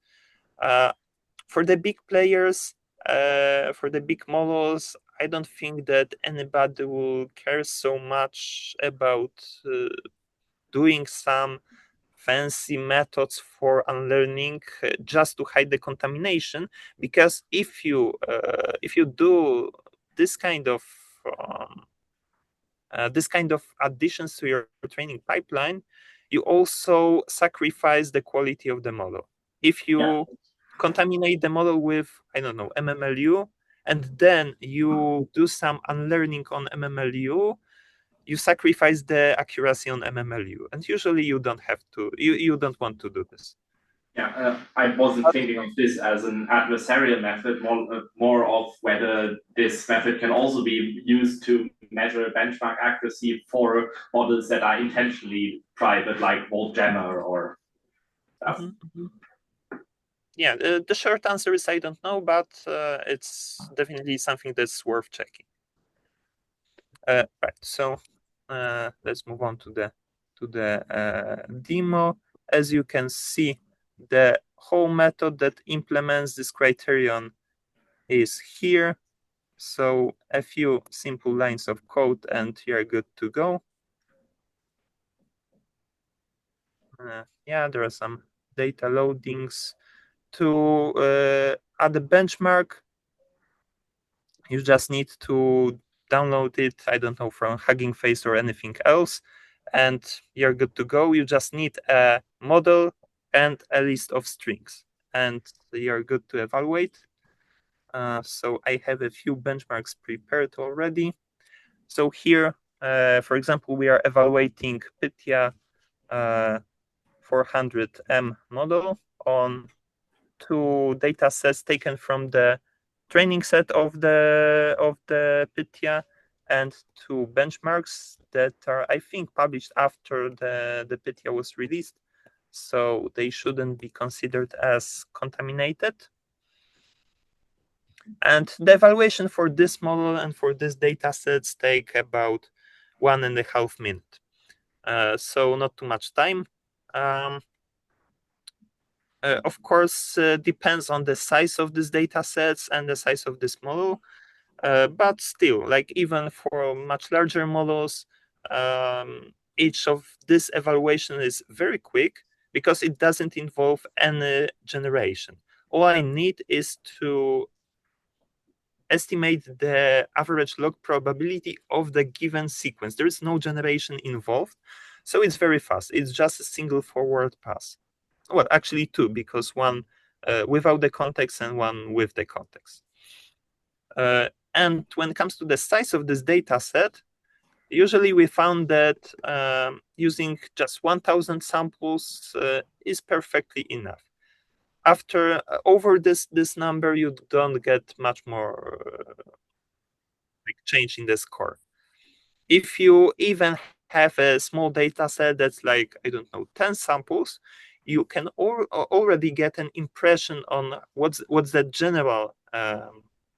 For the big players, for the big models, I don't think that anybody will care so much about doing some fancy methods for unlearning just to hide the contamination, because if you do this kind of additions to your training pipeline, you also sacrifice the quality of the model. If you contaminate the model with, I don't know, MMLU, and then you do some unlearning on MMLU, you sacrifice the accuracy on MMLU, and usually you don't have to. You don't want to do this. Yeah, I wasn't thinking of this as an adversarial method, more of whether this method can also be used to measure benchmark accuracy for models that are intentionally private, like Volt-Jammer or stuff. Mm-hmm. Yeah, the short answer is I don't know, but it's definitely something that's worth checking. Right, so let's move on to the demo. As you can see, the whole method that implements this criterion is here. So a few simple lines of code and you're good to go. Yeah, there are some data loadings. To add a benchmark, you just need to download it, I don't know, from Hugging Face or anything else, and you're good to go. You just need a model and a list of strings, and you're good to evaluate. So I have a few benchmarks prepared already. So here, for example, we are evaluating PyTia 400M model on 2 data sets taken from the training set of the PyTia, and 2 benchmarks that are, I think, published after the PyTia was released, so they shouldn't be considered as contaminated. And the evaluation for this model and for this data sets take about 1.5 minutes. So not too much time. Of course, depends on the size of these data sets and the size of this model. But still, like even for much larger models, each of this evaluation is very quick because it doesn't involve any generation. All I need is to estimate the average log probability of the given sequence. There is no generation involved, so it's very fast. It's just a single forward pass. Well, actually 2, because one without the context and one with the context. And when it comes to the size of this data set, usually we found that using just 1,000 samples is perfectly enough. After over this number, you don't get much more like change in the score. If you even have a small data set that's like, I don't know, 10 samples, you can already get an impression on what's the general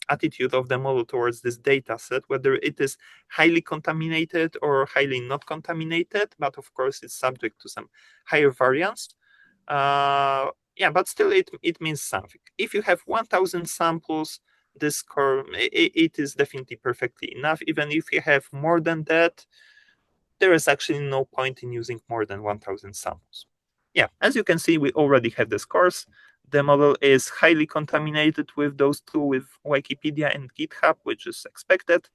attitude of the model towards this data set, whether it is highly contaminated or highly not contaminated, but of course it's subject to some higher variance. Yeah, but still it means something. If you have 1,000 samples, this score, it is definitely perfectly enough. Even if you have more than that, there is actually no point in using more than 1,000 samples. Yeah, as you can see, we already have the scores. The model is highly contaminated with those 2, with Wikipedia and GitHub, which is expected,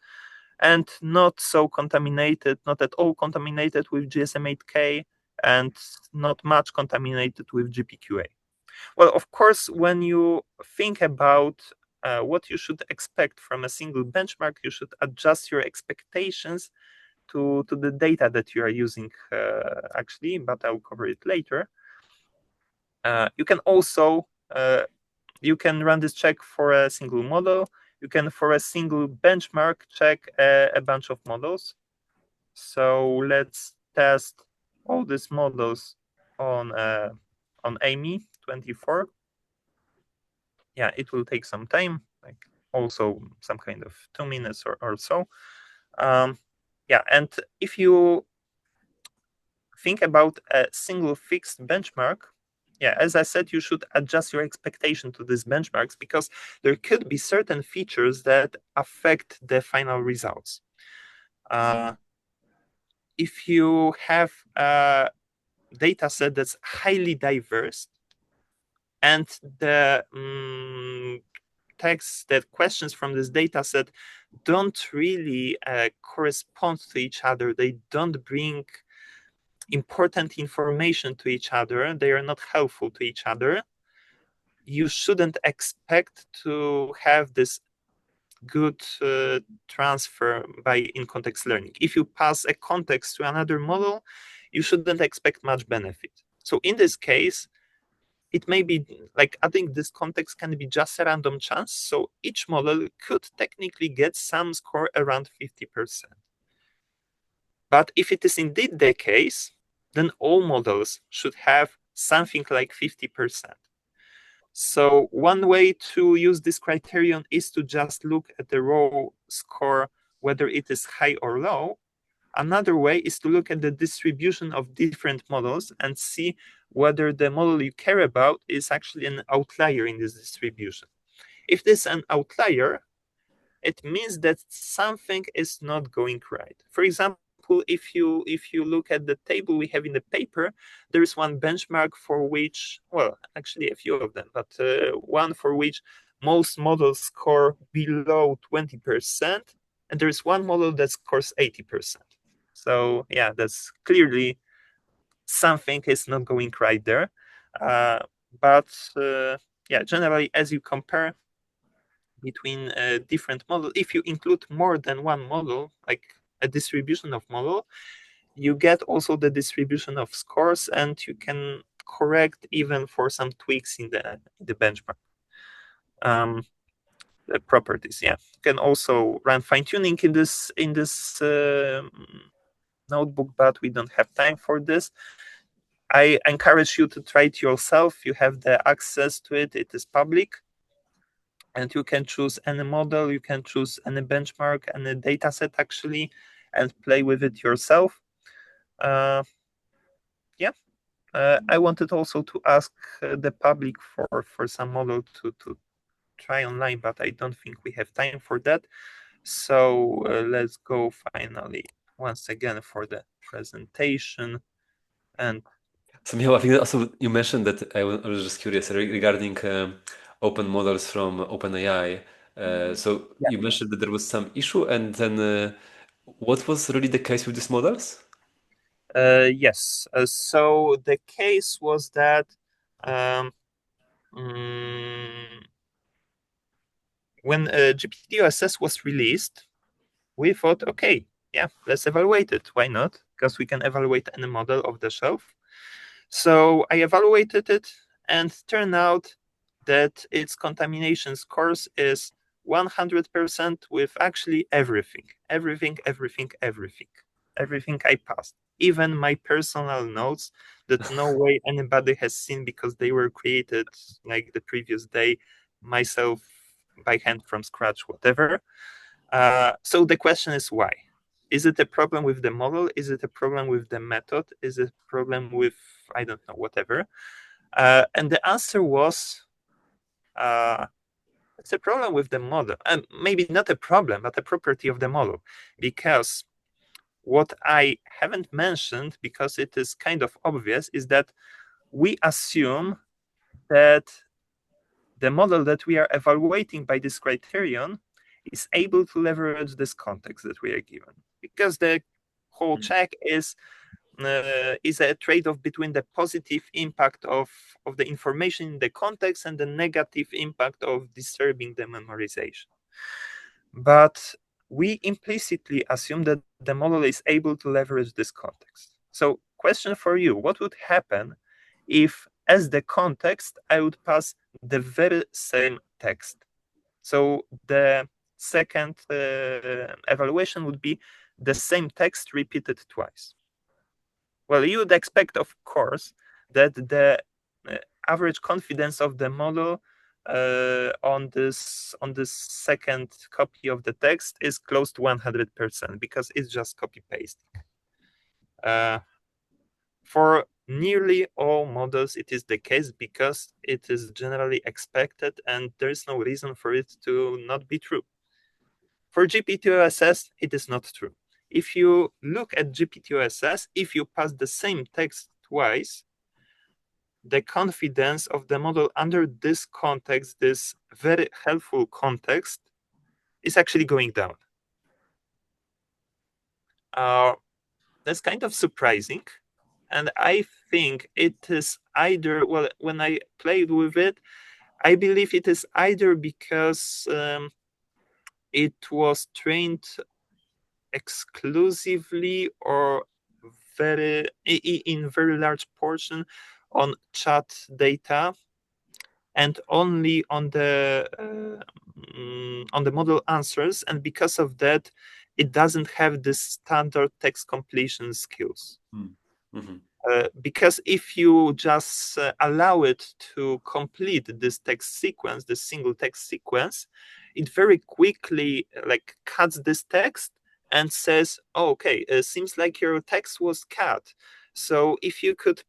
and not so contaminated, not at all contaminated with GSM-8K, and not much contaminated with GPQA. Well, of course, when you think about what you should expect from a single benchmark, you should adjust your expectations to the data that you are using actually, but I'll cover it later. You can also you can run this check for a single model. You can, for a single benchmark, check a bunch of models. So let's test all these models on AMI 24. Yeah, it will take some time, like also some kind of 2 minutes or so. Yeah, and if you think about a single fixed benchmark, yeah, as I said, you should adjust your expectation to these benchmarks because there could be certain features that affect the final results. If you have a data set that's highly diverse and the texts, the questions from this data set don't really correspond to each other, they don't bring important information to each other, they are not helpful to each other, you shouldn't expect to have this good transfer by in-context learning. If you pass a context to another model, you shouldn't expect much benefit. So in this case, it may be like adding this context can be just a random chance. So each model could technically get some score around 50%. But if it is indeed the case, then all models should have something like 50%. So one way to use this criterion is to just look at the raw score, whether it is high or low. Another way is to look at the distribution of different models and see whether the model you care about is actually an outlier in this distribution. If this is an outlier, it means that something is not going right. For example, if you look at the table we have in the paper, there is one benchmark for which, well, actually a few of them, but one for which most models score below 20%, and there is one model that scores 80%. So yeah, that's clearly something is not going right there. But yeah, generally, as you compare between different models, if you include more than one model, like a distribution of model, you get also the distribution of scores, and you can correct even for some tweaks in the benchmark. The properties, yeah. You can also run fine-tuning in this notebook, but we don't have time for this. I encourage you to try it yourself. You have the access to it. It is public. And you can choose any model, you can choose any benchmark, any data set actually, and play with it yourself. Yeah. I wanted also to ask the public for some model to try online, but I don't think we have time for that. So let's go finally once again for the presentation. And so Michał, I think also you mentioned that I was just curious regarding open models from OpenAI. So you mentioned that there was some issue, and then what was really the case with these models? Yes. So the case was that when GPT-OSS was released, we thought, okay, yeah, let's evaluate it. Why not? Because we can evaluate any model off the shelf. So I evaluated it, and turned out that its contamination scores is 100% with actually everything I passed. Even my personal notes that no way anybody has seen because they were created like the previous day, myself by hand from scratch, whatever. So the question is why? Is it a problem with the model? Is it a problem with the method? Is it a problem with, I don't know, whatever? And the answer was, it's a problem with the model. And maybe not a problem, but a property of the model. Because what I haven't mentioned, because it is kind of obvious, is that we assume that the model that we are evaluating by this criterion is able to leverage this context that we are given. Because the whole check is is a trade-off between the positive impact of the information in the context and the negative impact of disturbing the memorization. But we implicitly assume that the model is able to leverage this context. So question for you, what would happen if as the context I would pass the very same text? So the second evaluation would be the same text repeated twice. Well, you would expect, of course, that the average confidence of the model on this second copy of the text is close to 100% because it's just copy paste. For nearly all models, it is the case because it is generally expected and there is no reason for it to not be true. For GPT-OSS, it is not true. If you look at GPT-OSS, if you pass the same text twice, the confidence of the model under this context, this very helpful context, is actually going down. That's kind of surprising. And I think it is either, well, when I played with it, I believe it is either because it was trained exclusively or in very large portion on chat data and only on the model answers, and because of that it doesn't have this standard text completion skills. Mm-hmm. Because if you just allow it to complete this text sequence, this single text sequence, it very quickly like cuts this text and says, oh, okay, it seems like your text was cut. So if you could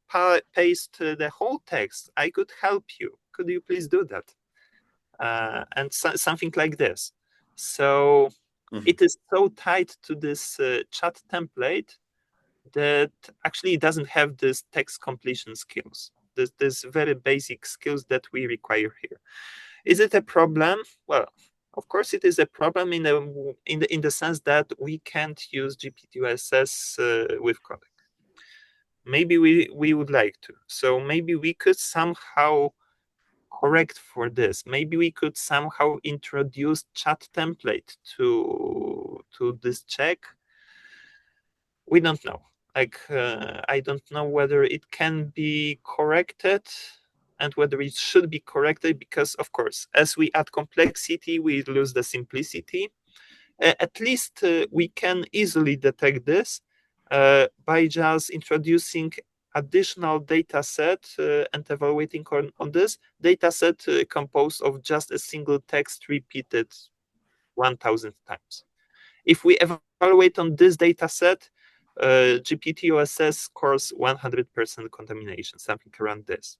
paste the whole text, I could help you. Could you please do that? And something like this. So it is so tied to this chat template that actually it doesn't have this text completion skills. This very basic skills that we require here. Is it a problem? Well, of course it is a problem in the sense that we can't use GPT-OSS with CoDeC. Maybe we would like to. So maybe we could somehow correct for this. Maybe we could somehow introduce chat template to this check. We don't know. I don't know whether it can be corrected and whether it should be corrected, because of course, as we add complexity, we lose the simplicity. At least we can easily detect this by just introducing additional data set and evaluating on this data set composed of just a single text repeated 1,000 times. If we evaluate on this data set, GPT-OSS scores 100% contamination, something around this.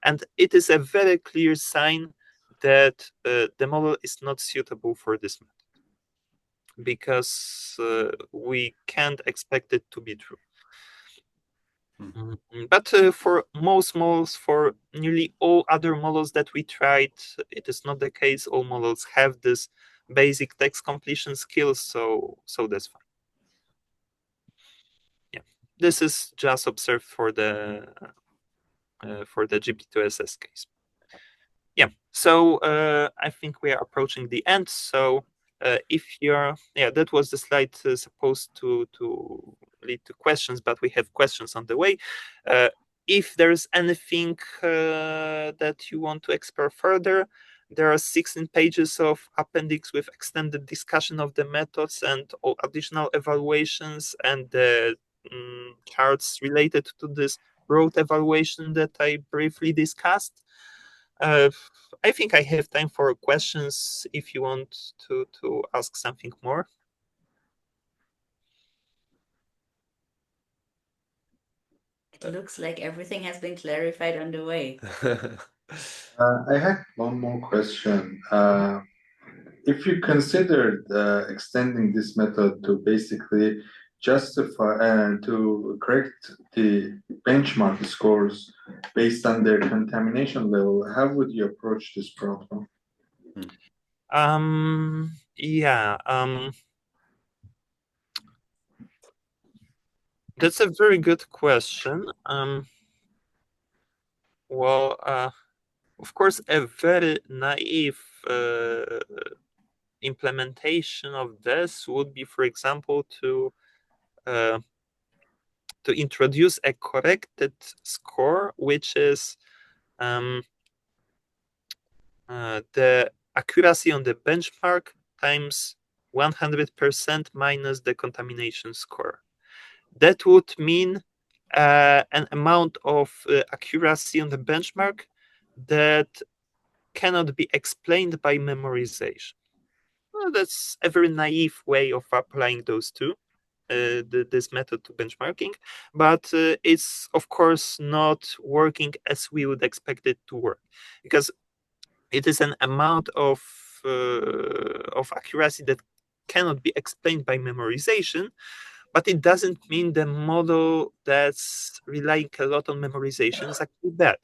And it is a very clear sign that the model is not suitable for this method, because we can't expect it to be true. But for most models, for nearly all other models that we tried, it is not the case. All models have this basic text completion skills, so that's fine. Yeah, this is just observed for the GPT-OSS case. Yeah, so I think we are approaching the end. So if you're, that was the slide supposed to lead to questions, but we have questions on the way. If there's anything that you want to explore further, there are 16 pages of appendix with extended discussion of the methods and all additional evaluations and the charts related to this broad evaluation that I briefly discussed. I think I have time for questions if you want to ask something more. It looks like everything has been clarified on the way. I have one more question. If you considered extending this method to basically justify and to correct the benchmark scores based on their contamination level, how would you approach this problem? That's a very good question. Well, of course, a very naive implementation of this would be, for example, to introduce a corrected score, which is the accuracy on the benchmark times 100% minus the contamination score. That would mean an amount of accuracy on the benchmark that cannot be explained by memorization. Well, that's a very naive way of applying those two, this method to benchmarking, but it's of course not working as we would expect it to work, because it is an amount of accuracy that cannot be explained by memorization, but it doesn't mean the model that's relying a lot on memorization is actually bad.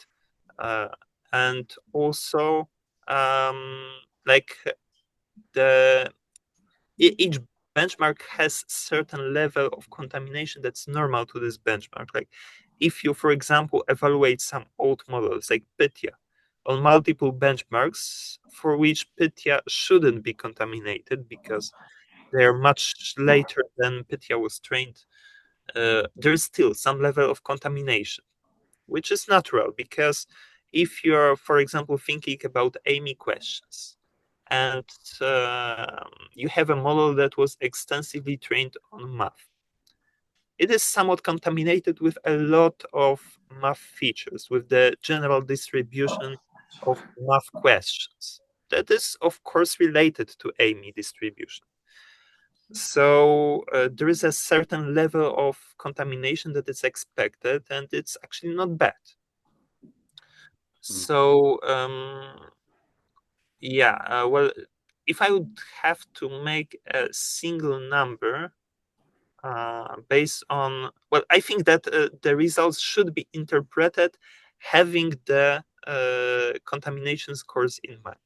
And also, like each benchmark has certain level of contamination that's normal to this benchmark. Like if you, for example, evaluate some old models like PYTHIA on multiple benchmarks for which PYTHIA shouldn't be contaminated because they're much later than PYTHIA was trained, there's still some level of contamination, which is natural because if you're, for example, thinking about AMI questions and you have a model that was extensively trained on math, it is somewhat contaminated with a lot of math features, with the general distribution of math questions. That is, of course, related to AMI distribution. So there is a certain level of contamination that is expected, and it's actually not bad. So yeah, well, if I would have to make a single number based on, well, I think that the results should be interpreted having the contamination scores in mind.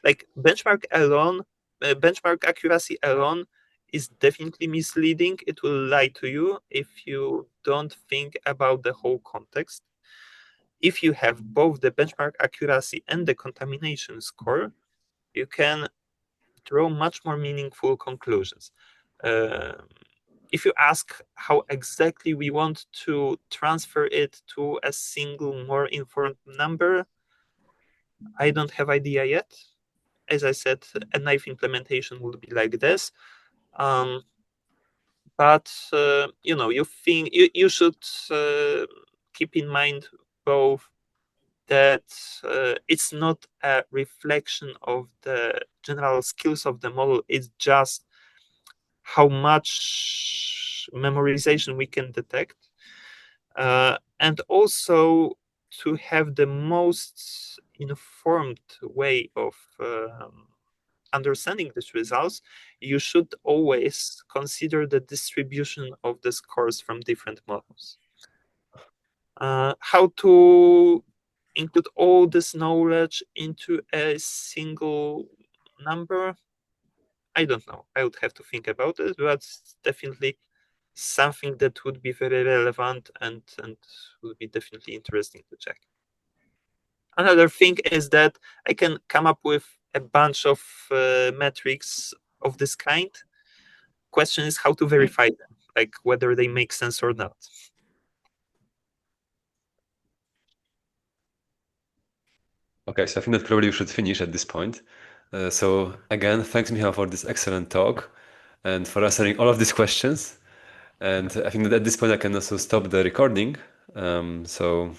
Like benchmark accuracy alone is definitely misleading. It will lie to you if you don't think about the whole context. If you have both the benchmark accuracy and the contamination score, you can draw much more meaningful conclusions. If you ask how exactly we want to transfer it to a single, more informed number, I don't have idea yet. As I said, a naive implementation would be like this. But you should keep in mind both that it's not a reflection of the general skills of the model. It's just how much memorization we can detect, and also to have the most informed way of understanding these results, you should always consider the distribution of the scores from different models. How to include all this knowledge into a single number, I don't know. I would have to think about it, but it's definitely something that would be very relevant and would be definitely interesting to check. Another thing is that I can come up with a bunch of metrics of this kind. Question is how to verify them, like whether they make sense or not. Okay, so I think that probably we should finish at this point. So again, thanks, Michał, for this excellent talk and for answering all of these questions. And I think that at this point I can also stop the recording. So